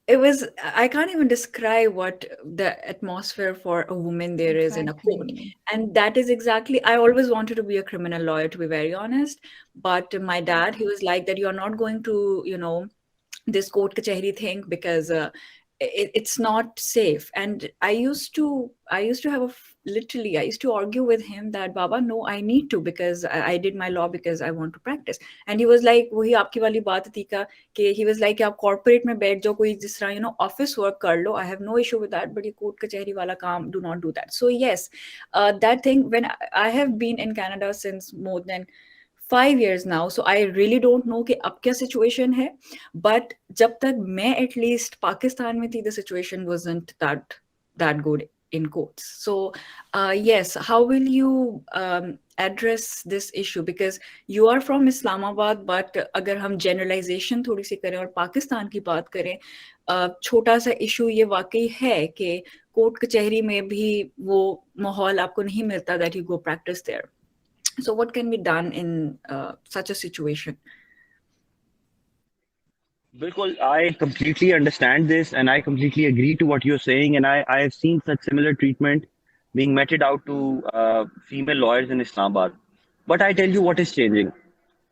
it was, I can't even describe what the atmosphere for a woman there is in a court. exactly. And that is exactly, I always wanted to be a criminal lawyer, to be very honest. But my dad, he was like that, you're not going to, this court kachahri thing, because it's not safe. And I used to have literally, I used to argue with him that, Baba, no, I need to, because I did my law because I want to practice. And he was like, wahi aapki wali baat thi ka, कि he was like, आप corporate में बैठ जाओ, कोई जिस तरह, office work कर लो, I have no issue with that, but ये court कचहरी वाला काम, do not do that. So yes, that thing, when I have been in Canada since more than 5 years now, so I really don't know कि अब क्या situation है. But जब तक मैं at least पाकिस्तान में थी, the situation wasn't that good in quotes. So yes, how will you address this issue? Because you are from Islamabad, but अगर हम generalization थोड़ी सी करें और पाकिस्तान की बात करें, छोटा सा issue ये वाकई है कि कोर्ट कचहरी में भी वो माहौल आपको नहीं मिलता that you go practice there. So what can be done in such a situation? Bilkul, I completely understand this and I completely agree to what you're saying. And I have seen such similar treatment being meted out to female lawyers in Islamabad. But I tell you what is changing.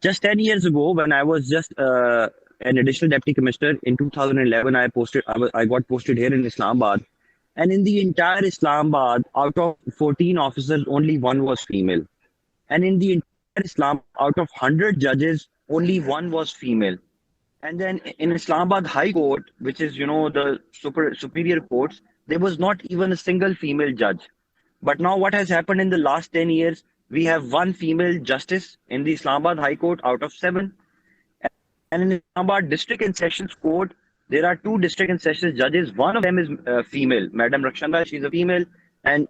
Just 10 years ago, when I was just an additional deputy commissioner in 2011, I got posted here in Islamabad. And in the entire Islamabad, out of 14 officers, only one was female. And in the entire Islamabad, out of 100 judges, only one was female. And then in Islamabad High Court, which is, the superior courts, there was not even a single female judge. But now what has happened in the last 10 years, we have one female justice in the Islamabad High Court out of seven. And in Islamabad District and Sessions Court, there are two district and sessions judges. One of them is female, Madam Rakshanda. She's a female, and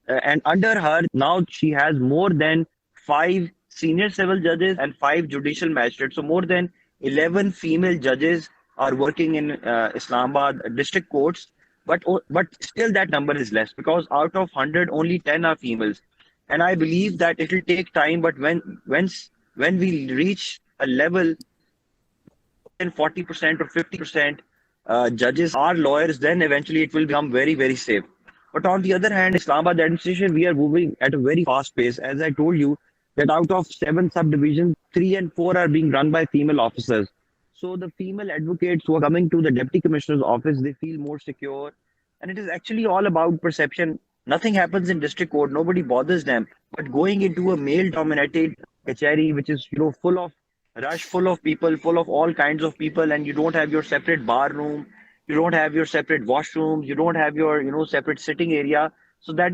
and under her now she has more than five senior civil judges and five judicial magistrates. So more than 11 female judges are working in Islamabad district courts. But still that number is less because out of 100, only 10 are females. And I believe that it will take time, but when we reach a level where more than 40% or 50% judges are lawyers, then eventually it will become very, very safe. But on the other hand, Islamabad administration, we are moving at a very fast pace. As I told you, that out of seven subdivisions, three and four are being run by female officers. So the female advocates who are coming to the deputy commissioner's office, they feel more secure. And it is actually all about perception. Nothing happens in district court, nobody bothers them. But going into a male-dominated kachari, which is full of rush, full of people, full of all kinds of people, and you don't have your separate bar room, you don't have your separate washrooms, you don't have your separate sitting area. So that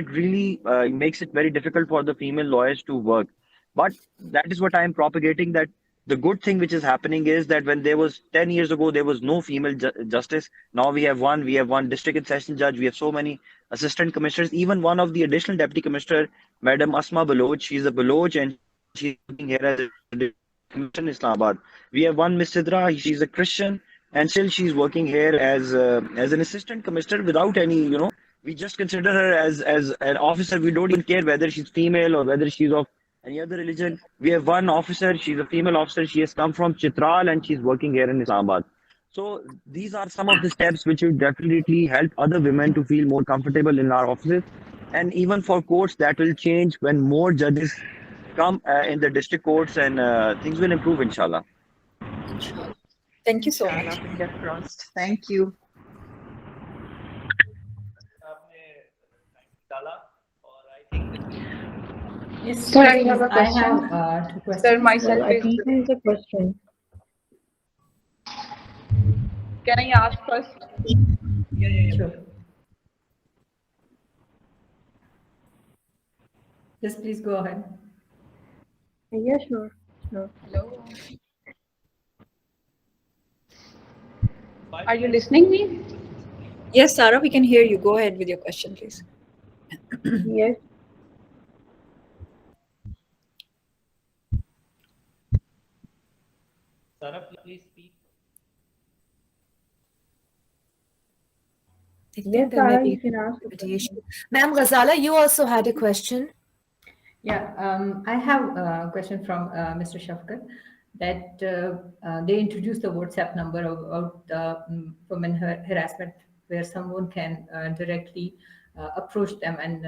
really makes it very difficult for the female lawyers to work. But that is what I am propagating, that the good thing which is happening is that when there was 10 years ago there was no female justice. Now we have one district and session judge, we have so many assistant commissioners, even one of the additional deputy commissioner, Madam Asma Baloch. She's a Baloch and she's working here as a commissioner in Islamabad. We have one Miss Sidra, she's a Christian, and still she's working here as an assistant commissioner without any. We just consider her as an officer. We don't even care whether she's female or whether she's of any other religion. We have one officer, she's a female officer. She has come from Chitral and she's working here in Islamabad. So these are some of the steps which will definitely help other women to feel more comfortable in our offices. And even for courts, that will change when more judges come in the district courts, and things will improve, inshallah. Inshallah. Thank you so Inshallah, much. fingers crossed. Thank you. Yes, Sir, I yes, have please. a I question. have two Sir, questions. myself Well, I is. think there is a question. Can I ask first? Sure. Yes, please go ahead. Yeah, sure. Sure. Hello. Are you listening me? Yes, Sarah, we can hear you. Go ahead with your question, please. Yes. Sarah, please speak. I Yes, think there may Sarah, be you can ask a connectivity issue. question. Ma'am Ghazala, you also had a question. Yeah, I have a question from Mr. Shafkat, that they introduced the WhatsApp number about women harassment, where someone can directly approach them and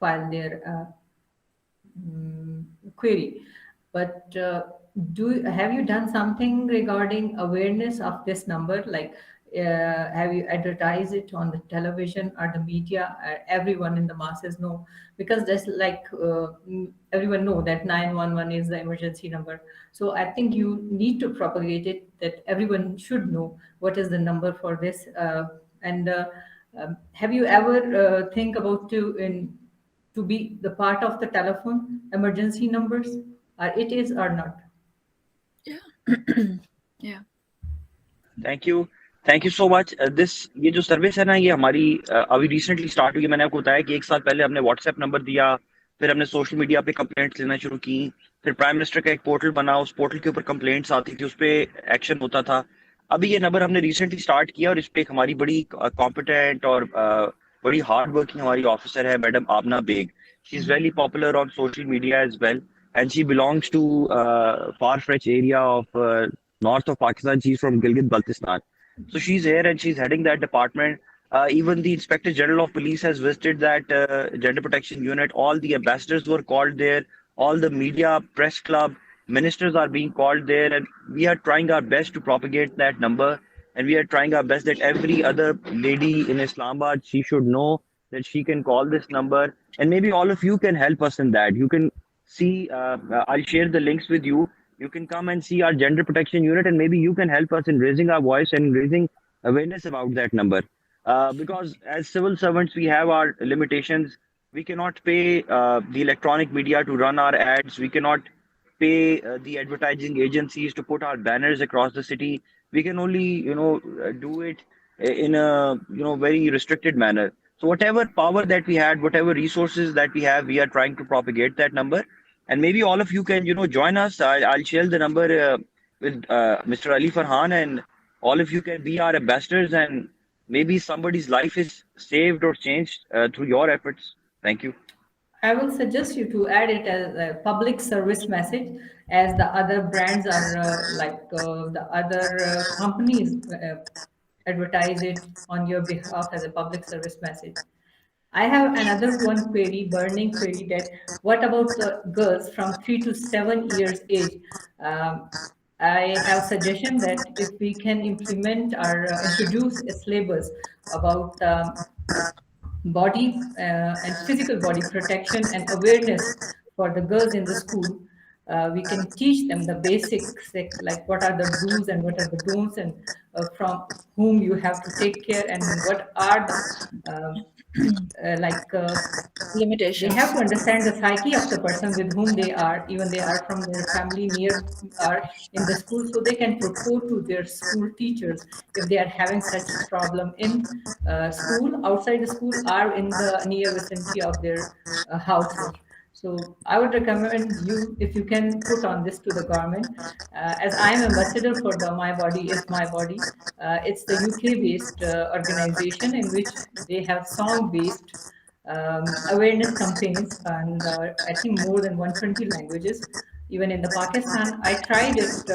file their query. But have you done something regarding awareness of this number? Like, have you advertised it on the television or the media? Everyone in the masses know, because that's like everyone know that 911 is the emergency number. So I think you need to propagate it, that everyone should know what is the number for this. And have you ever think about to be the part of the telephone emergency numbers, or it is or not? Yeah. Thank you so much this ये जो service है ना, ये हमारी अभी recently start हुई है. मैंने आपको बताया कि एक साल पहले हमने व्हाट्सएप नंबर दिया, फिर हमने सोशल मीडिया पे कंप्लेंट्स लेना शुरू की, फिर प्राइम मिनिस्टर का एक पोर्टल बना, उस पोर्टल के ऊपर कंप्लेंट्स आती थी, उस पर एक्शन होता था. अभी ये नंबर हमने रिसेंटली स्टार्ट किया और इस पे एक हमारी बड़ी कॉम्पिटेंट और बड़ी हार्ड वर्किंग हमारी ऑफिसर है, madam Abna Baig. She is very popular on social media as well, and she belongs to far-fetched area of north of Pakistan. She's from Gilgit Baltistan. So she's here and she's heading that department. Even the Inspector General of Police has visited that gender protection unit. All the ambassadors were called there. All the media, press club, ministers are being called there, and we are trying our best to propagate that number. and we are trying our best that every other lady in Islamabad, she should know that she can call this number, and maybe all of you can help us in that. You can see, I'll share the links with you. You can come and see our gender protection unit, and maybe you can help us in raising our voice and raising awareness about that number. Because as civil servants, we have our limitations. We cannot pay the electronic media to run our ads. We cannot pay the advertising agencies to put our banners across the city. We can only, do it in a, very restricted manner. So whatever power that we had, whatever resources that we have, we are trying to propagate that number. And maybe all of you can, join us. I'll share the number with Mr. Ali Farhan, and all of you can be our ambassadors, and maybe somebody's life is saved or changed through your efforts. Thank you. I will suggest you to add it as a public service message, as the other brands are the other companies advertise it on your behalf as a public service message. I have another one query, burning query, that what about the girls from 3 to 7 years age? Um, I have suggestion that if we can implement or introduce a syllabus about body and physical body protection and awareness for the girls in the school, we can teach them the basics, like what are the do's and what are the don'ts, and from whom you have to take care, and what are the like they have Limitations. to understand the psyche of the person with whom they are, even they are from their family near or in the school, so they can report to their school teachers if they are having such problem in school, outside the school, or in the near vicinity of their houses. So I would recommend you, if you can put on this to the government, as I am ambassador for the My Body is My Body. It's the UK-based organization in which they have song-based awareness campaigns, and I think more than 120 languages. Even in the Pakistan, I tried it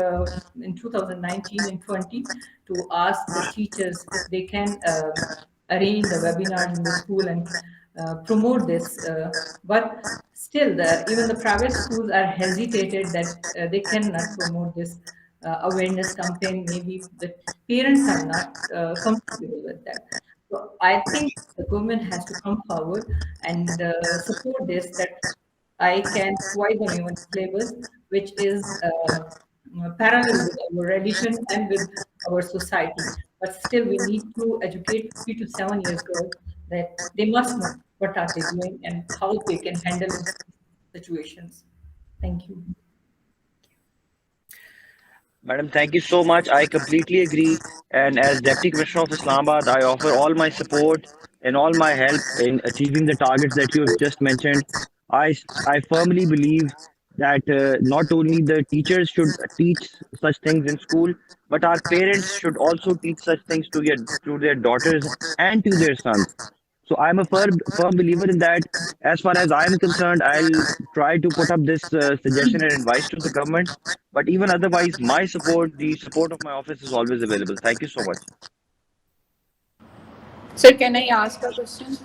in 2019 and 20 to ask the teachers if they can arrange the webinars in the school and promote this. But still, even the private schools are hesitated that they cannot promote this awareness campaign. Maybe the parents are not comfortable with that. So I think the government has to come forward and support this, that I can provide them even syllabus which is parallel with our religion and with our society. But still, we need to educate 3 to 7 years girls that they must know what are they doing and how they can handle in situations. Thank you. Madam, thank you so much. I completely agree. And as Deputy Commissioner of Islamabad, I offer all my support and all my help in achieving the targets that you have just mentioned. I firmly believe that not only the teachers should teach such things in school, but our parents should also teach such things to their daughters and to their sons. So I'm a firm believer in that. As far as I'm concerned, I'll try to put up this suggestion and advice to the government. But even otherwise, my support, the support of my office is always available. Thank you so much. Sir, can I ask a question?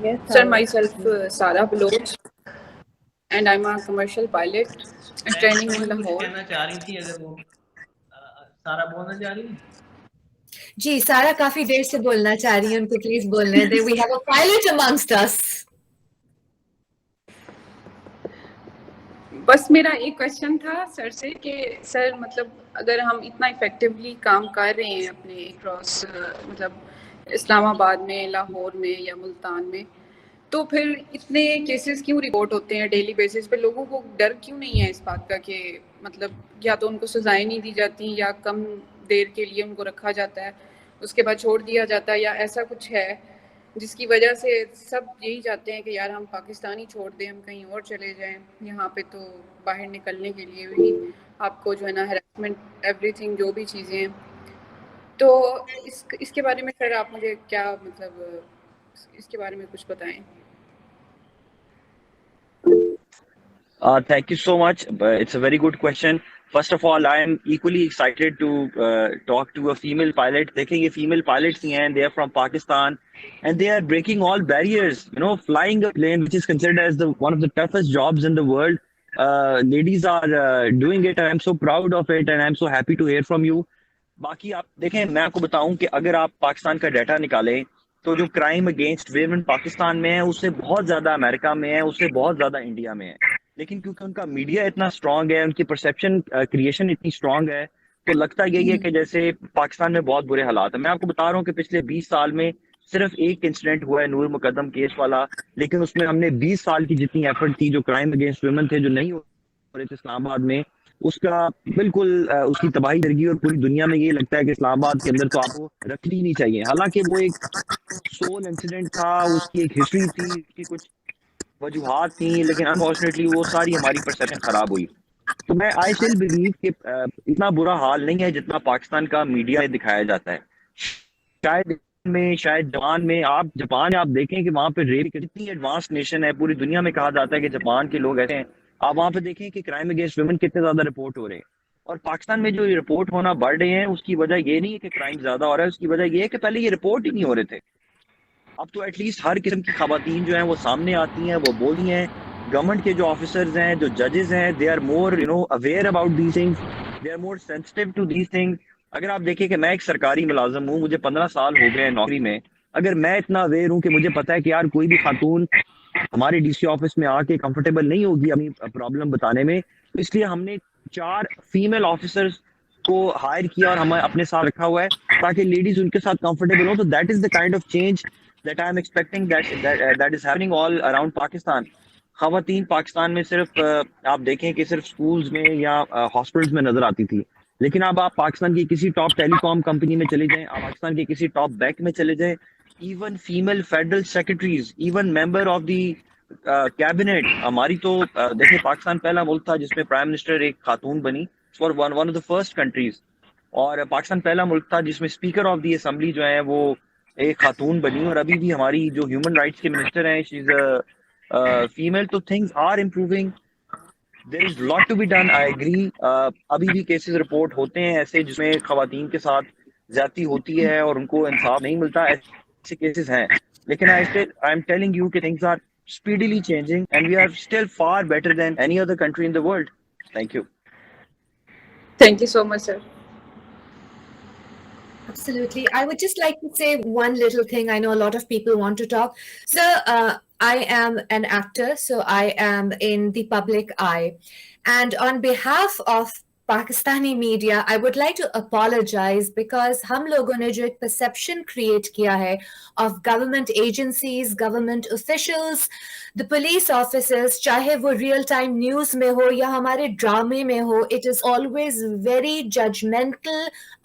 Yes, Sir, Sarah. myself, Sara Baloch, and I'm a commercial pilot मैं training in समझ कुछ Lahore. कहना चाह रही थी, अगर वो सारा बोलना चाह रही है। जी, सारा काफ़ी देर से बोलना चाह रही हैं, उनको प्लीज़ बोलने दें। We have a pilot amongst us. बस मेरा एक क्वेश्चन था सर से कि सर मतलब अगर हम इतना इफेक्टिवली काम कर रहे हैं अपने क्रॉस मतलब इस्लामाबाद में, लाहौर में या मुल्तान में, तो फिर इतने केसेस क्यों रिपोर्ट होते हैं डेली बेसिस पे? लोगों को डर क्यों नहीं है इस बात का कि मतलब या तो उनको सजाएं नहीं दी जाती या कम देर के लिए उनको रखा जाता है, उसके बाद छोड़ दिया जाता है, या ऐसा कुछ है जिसकी वजह से सब यही चाहते हैं कि यार हम पाकिस्तान ही छोड़ दें, हम कहीं और चले जाएं, यहाँ पे तो बाहर निकलने के लिए भी आपको जो है ना हैरेसमेंट एवरीथिंग जो भी चीज़ें हैं, तो इसके बारे में सर आप मुझे क्या मतलब इसके बारे में कुछ बताएं। Thank you so much. It's a very good question. First of all, I am equally excited to talk to a female pilot. Thinking a female pilots and they are from Pakistan, and they are breaking all barriers. Flying a plane, which is considered as the one of the toughest jobs in the world, ladies are doing it, and I'm so proud of it, and I'm so happy to hear from you. बाकी आप देखें, मैं आपको बताऊं कि अगर आप पाकिस्तान का डाटा निकालें तो जो क्राइम अगेंस्ट वेमेन पाकिस्तान में है उससे बहुत ज्यादा अमेरिका में है, उससे बहुत ज्यादा इंडिया में है। लेकिन क्योंकि उनका मीडिया इतना स्ट्रांग है, उनकी परसेप्शन क्रिएशन इतनी स्ट्रांग है, तो लगता यही है कि जैसे पाकिस्तान में बहुत बुरे हालात है। मैं आपको बता रहा हूँ कि पिछले 20 साल में सिर्फ एक इंसिडेंट हुआ है नूर मुकदम केस वाला, लेकिन उसमें हमने 20 साल की जितनी एफर्ट थी, जो क्राइम अगेंस्ट वुमेन थे जो नहीं हो रहे थे इस्लामाबाद में, उसका बिल्कुल उसकी तबाही करगी। और पूरी दुनिया में ये लगता है कि इस्लामाबाद के अंदर तो आपको रखनी ही नहीं चाहिए। हालांकि वो एक सोल इंसिडेंट था, उसकी एक हिस्ट्री थी, उसकी कुछ वजूहात थी, लेकिन अनफॉर्चुनेटली वो सारी हमारी परसेप्शन खराब हुई। तो मैं आई स्टिल बिलीव कि इतना बुरा हाल नहीं है जितना पाकिस्तान का मीडिया में दिखाया जाता है। शायद में, शायद जापान में, आप जापान में आप देखें कि वहां पे रेप कितनी एडवांस नेशन है, पूरी दुनिया में कहा जाता है कि जापान के लोग ऐसे हैं। आप वहां पे देखें कि क्राइम अगेंस्ट वुमेन कितने ज्यादा रिपोर्ट हो रहे हैं। और पाकिस्तान में जो ये रिपोर्ट होना बढ़ रहे हैं, उसकी वजह ये नहीं है कि क्राइम ज्यादा हो रहा है, उसकी वजह ये है कि पहले ये रिपोर्ट ही नहीं हो रहे थे। अब तो एटलीस्ट हर किस्म की खवातीन जो हैं वो सामने आती हैं, वो बोलती हैं। गवर्नमेंट के जो ऑफिसर्स हैं, जो जजेस हैं, they are more aware about these things, they are more sensitive to these things. अगर आप देखें कि मैं एक सरकारी मुलाजम हूँ, मुझे 15 साल हो गए हैं नौकरी में, अगर मैं इतना अवेयर हूँ कि मुझे पता है कि यार कोई भी खातून हमारे डीसी ऑफिस में आके कंफर्टेबल नहीं होगी अपनी प्रॉब्लम बताने में, तो इसलिए हमने 4 फीमेल ऑफिसर्स को हायर किया और हमें अपने साथ रखा हुआ है ताकि लेडीज उनके साथ कंफर्टेबल हो। तो that is the kind of change that I am expecting, that is happening all around Pakistan. खवातीन पाकिस्तान में सिर्फ आप देखें कि सिर्फ स्कूल्स में या हॉस्पिटल्स में नजर आती थी, लेकिन अब आप पाकिस्तान की किसी टॉप टेलीकॉम कंपनी में चले जाएं, आप पाकिस्तान के किसी टॉप बैंक में चले जाएं, even female federal secretaries, even member of the cabinet. हमारी तो देखिए, पाकिस्तान पहला मुल्क था जिसमें प्राइम मिनिस्टर एक खातून बनी, for one one of the first countries. और पाकिस्तान पहला मुल्क था जिसमें स्पीकर ऑफ दी असम्बली जो है वो एक खातून बनी। और अभी भी हमारी जो ह्यूमन राइट्स के मिनिस्टर हैं, शी इज फीमेल। तो things are improving, there is lot to be done, I agree. अभी भी केसेस रिपोर्ट होते हैं ऐसे जिसमें खवातीन के साथ ज्यादती होती है और उनको इंसाफ नहीं मिलता, ऐसे केसेस हैं। लेकिन आई एम टेलिंग यू कि things are speedily changing and we are still far better than any other country in the world. Thank you. Thank you so much, sir. Absolutely. I would just like to say one little thing. I know a lot of people want to talk. So, I am an actor, so I am in the public eye. And on behalf of Pakistani media, I would like to apologize because हम लोगों ने जो एक perception create किया है of government agencies, government officials, the police officers, चाहे वो real time news में हो या हमारे ड्रामे में हो, it is always very judgmental,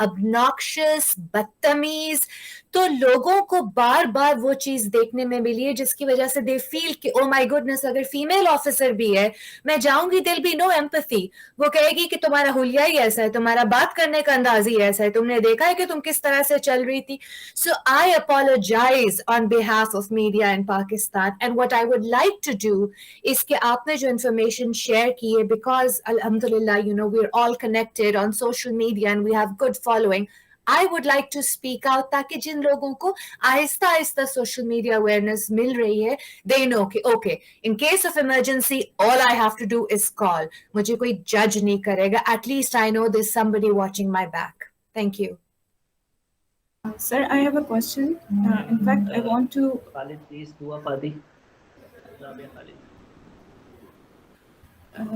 obnoxious, बदतमीज। तो लोगों को बार बार वो चीज देखने में मिली है जिसकी वजह से दे फील कि ओ माय गुडनेस, अगर फीमेल ऑफिसर भी है, मैं जाऊंगी, दिल बी नो एम्पैथी। वो कहेगी कि तुम्हारा हुलिया ही ऐसा है, तुम्हारा बात करने का अंदाज ही ऐसा है, तुमने देखा है कि तुम किस तरह से चल रही थी। So I apologise on behalf of media in Pakistan, and what I would like to do is कि आपने जो इन्फॉर्मेशन शेयर की है, बिकॉज अल्हम्दुलिल्लाह you know we are all connected on social media and we have good following, I would like to speak out ताकि जिन लोगों को Aahista Aahista social media awareness मिल रही है, they know कि okay, in case of emergency, all I have to do is call. मुझे कोई जज नहीं करेगा. At least I know there's somebody watching my back. Thank you. Sir, I have a question. In fact, I want to. Khalid, please do a Fadi. Rabia Khalid.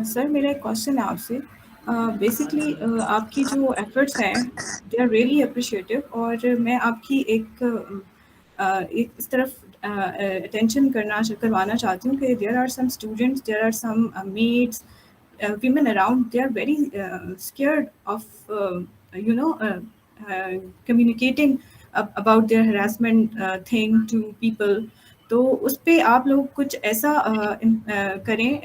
Sir, मेरा एक question है आपसे। Basically आपकी जो efforts हैं they are really appreciative, और मैं आपकी एक इस तरफ अटेंशन करवाना चाहती हूँ कि there are some students, there are some maids, women around, they are very scared of communicating about their harassment thing to people. तो उस पे आप लोग कुछ ऐसा करें,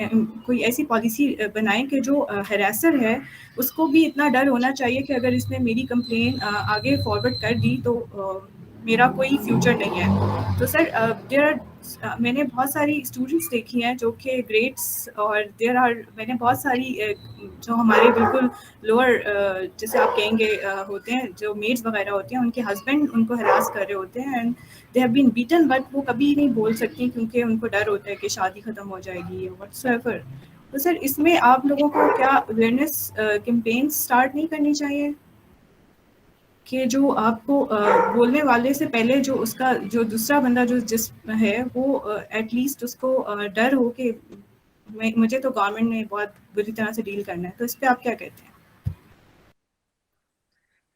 कोई ऐसी पॉलिसी बनाएं कि जो हरासर है उसको भी इतना डर होना चाहिए कि अगर इसने मेरी कंप्लेन आगे फॉरवर्ड कर दी तो मेरा कोई फ्यूचर नहीं है। तो सर मैंने बहुत सारी स्टूडेंट्स देखी हैं जो कि ग्रेड्स, और मैंने बहुत सारी जो हमारे बिल्कुल लोअर जैसे आप कहेंगे होते हैं, जो मेड्स वगैरह होते हैं, उनके हस्बैंड उनको हरास कर रहे होते हैं and they have been beaten, but वो कभी नहीं बोल सकती क्योंकि उनको डर होता है कि शादी ख़त्म हो जाएगी व्हाटसोएवर। तो सर इसमें आप लोगों को क्या अवेयरनेस कैंपेन स्टार्ट नहीं करनी चाहिए कि जो आपको बोलने वाले से पहले जो उसका जो दूसरा बंदा जो जिस है वो एटलीस्ट उसको डर हो कि मुझे तो गवर्नमेंट ने बहुत बुरी तरह से डील करना है, तो इस पे आप क्या कहते हैं?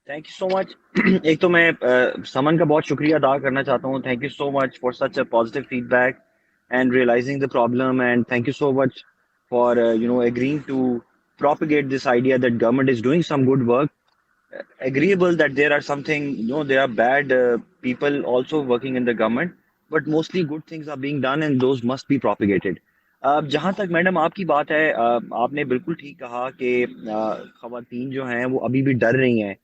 Thank you so much. एक तो मैं समन का बहुत शुक्रिया अदा करना चाहता हूँ। Thank you so much for such a positive feedback and realizing the problem, and thank you so much for agreeing to propagate this idea that government is doing some good work. Agreeable that there are something, there are bad people also working in the government, but mostly good things are being done and those must be propagated. जहाँ तक madam आपकी बात है, आपने बिल्कुल ठीक कहा कि खवातीन जो हैं वो अभी भी डर रही हैं।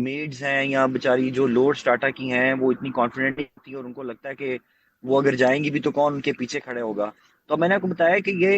मेड्स हैं या बेचारी जो लोअर स्टाटा की हैं वो इतनी कॉन्फिडेंट नहीं होती और उनको लगता है कि वो अगर जाएंगी भी तो कौन उनके पीछे खड़े होगा। तो मैंने आपको बताया कि ये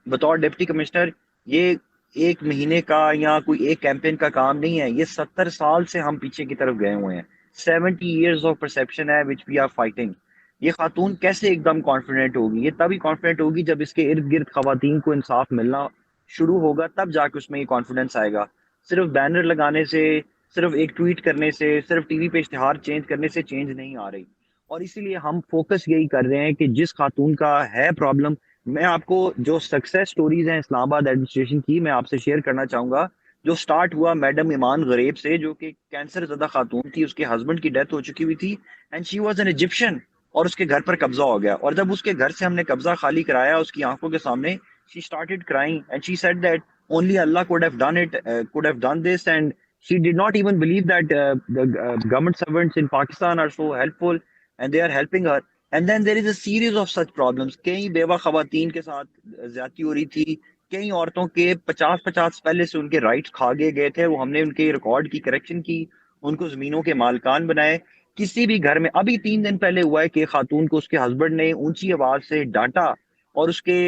बतौर डिप्टी कमिश्नर ये एक महीने का या कोई एक कैंपेन का काम नहीं है, ये 70 साल से हम पीछे की तरफ गए हुए हैं। 70 years ऑफ परसेप्शन है विच वी आर फाइटिंग। ये खातून कैसे एकदम कॉन्फिडेंट होगी? ये तभी कॉन्फिडेंट होगी जब इसके इर्द गिर्द खवातीन को इंसाफ मिलना शुरू होगा, तब जाके उसमें ये कॉन्फिडेंस आएगा। सिर्फ बैनर लगाने से, सिर्फ एक ट्वीट करने से, सिर्फ टीवी पे इश्तिहार चेंज करने से चेंज नहीं आ रही। और इसीलिए हम फोकस यही कर रहे हैं कि जिस खातून का है प्रॉब्लम, मैं आपको जो सक्सेस स्टोरीज हैं इस्लामाबाद एडमिनिस्ट्रेशन की मैं आपसे शेयर करना चाहूंगा। जो स्टार्ट हुआ मैडम ईमान गरीब से, जो कि कैंसर ज़दा खातून थी, उसके हस्बैंड की डेथ हो चुकी हुई थी and she was an Egyptian, और उसके घर पर कब्जा हो गया। और जब उसके घर से हमने कब्जा खाली कराया उसकी आंखों के सामने, she started crying and she said that only Allah could have done it, could have done this, and she did not even believe that the government servants in Pakistan are so helpful and they are helping her. And then there is a series of such problems. कई बेवा खवातीन के साथ ज्यादती हो रही थी, कई औरतों के 50-50 पहले से उनके राइट्स खा गए थे, वो हमने उनके रिकॉर्ड की करेक्शन की, उनको जमीनों के मालकान बनाए। किसी भी घर में अभी 3 दिन पहले हुआ है कि खातून को उसके हस्बैंड ने ऊंची आवाज से डांटा, और उसके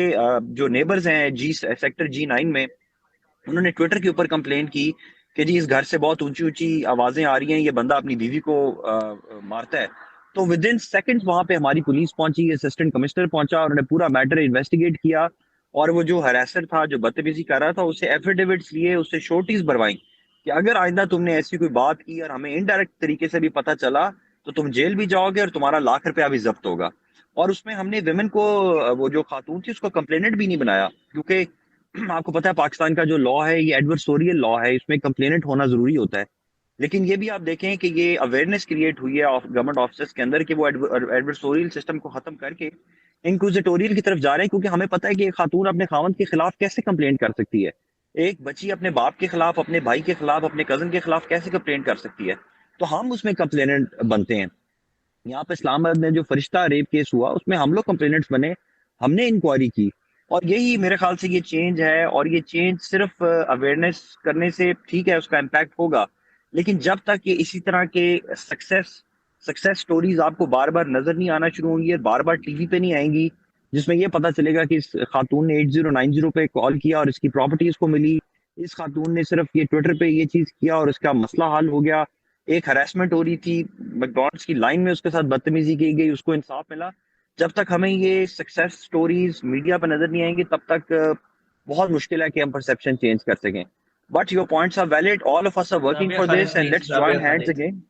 जो नेबर्स हैं सेक्टर G9 में, उन्होंने ट्विटर के ऊपर कंप्लेन की कि जी इस घर से बहुत ऊंची ऊंची आवाजें आ रही हैं, ये बंदा अपनी बीवी को मारता है। तो विद इन सेकंड्स वहां पे हमारी पुलिस पहुंची, असिस्टेंट कमिश्नर पहुंचा, उन्होंने पूरा मैटर इन्वेस्टिगेट किया, और वो जो हरासर था, जो बदतमीजी कर रहा था, उससे एफिडेविट्स लिए, उससे शोटीज भरवाई कि अगर आइंदा तुमने ऐसी कोई बात की और हमें इनडायरेक्ट तरीके से भी पता चला तो तुम जेल भी जाओगे और तुम्हारा लाख रुपया भी जब्त होगा। और उसमें हमने विमेन को, वो जो खातून थी उसको कंप्लेनेंट भी नहीं बनाया, क्योंकि आपको पता है पाकिस्तान का जो लॉ है ये एडवर्सोरियल लॉ है, इसमें कंप्लेनेंट होना जरूरी होता है। लेकिन ये भी आप देखें कि ये अवेयरनेस क्रिएट हुई है गवर्नमेंट ऑफिसर्स के अंदर कि वो एडवर्सोरियल सिस्टम को खत्म करके इंक्विजिटोरियल की तरफ जा रहे हैं, क्योंकि हमें पता है कि एक खातून अपने खावंद के खिलाफ कैसे कंप्लेंट कर सकती है, एक बच्ची अपने बाप के खिलाफ, अपने भाई के खिलाफ, अपने कजन के खिलाफ कैसे कंप्लेंट कर सकती है। तो हम उसमें कंप्लेनेंट बनते हैं। यहाँ पे इस्लामाबाद में जो फरिश्ता रेप केस हुआ उसमें हम लोग कंप्लेनेंट्स बने, हमने इंक्वायरी की, और यही मेरे ख्याल से ये चेंज है। और ये चेंज सिर्फ अवेयरनेस करने से ठीक है, उसका इम्पैक्ट होगा, लेकिन जब तक ये इसी तरह के सक्सेस स्टोरीज आपको बार बार नजर नहीं आना शुरू होंगी, बार बार टीवी पे नहीं आएंगी, जिसमें ये पता चलेगा कि इस खातून ने 8090 पे कॉल किया और इसकी प्रॉपर्टी इसको मिली, इस खातून ने सिर्फ ये ट्विटर पे ये चीज किया और इसका मसला हल हो गया, एक हरासमेंट हो रही थी मैकडॉनल्ड्स की लाइन में, उसके साथ बदतमीजी की गई, उसको इंसाफ मिला। जब तक हमें ये सक्सेस स्टोरीज मीडिया पर नजर नहीं आएंगी तब तक बहुत मुश्किल है कि हम परसेप्शन चेंज कर सकें। But your points are valid, all of us are working Rabia for Khalid, this, and please. Let's Rabia join hands Khalid. Again.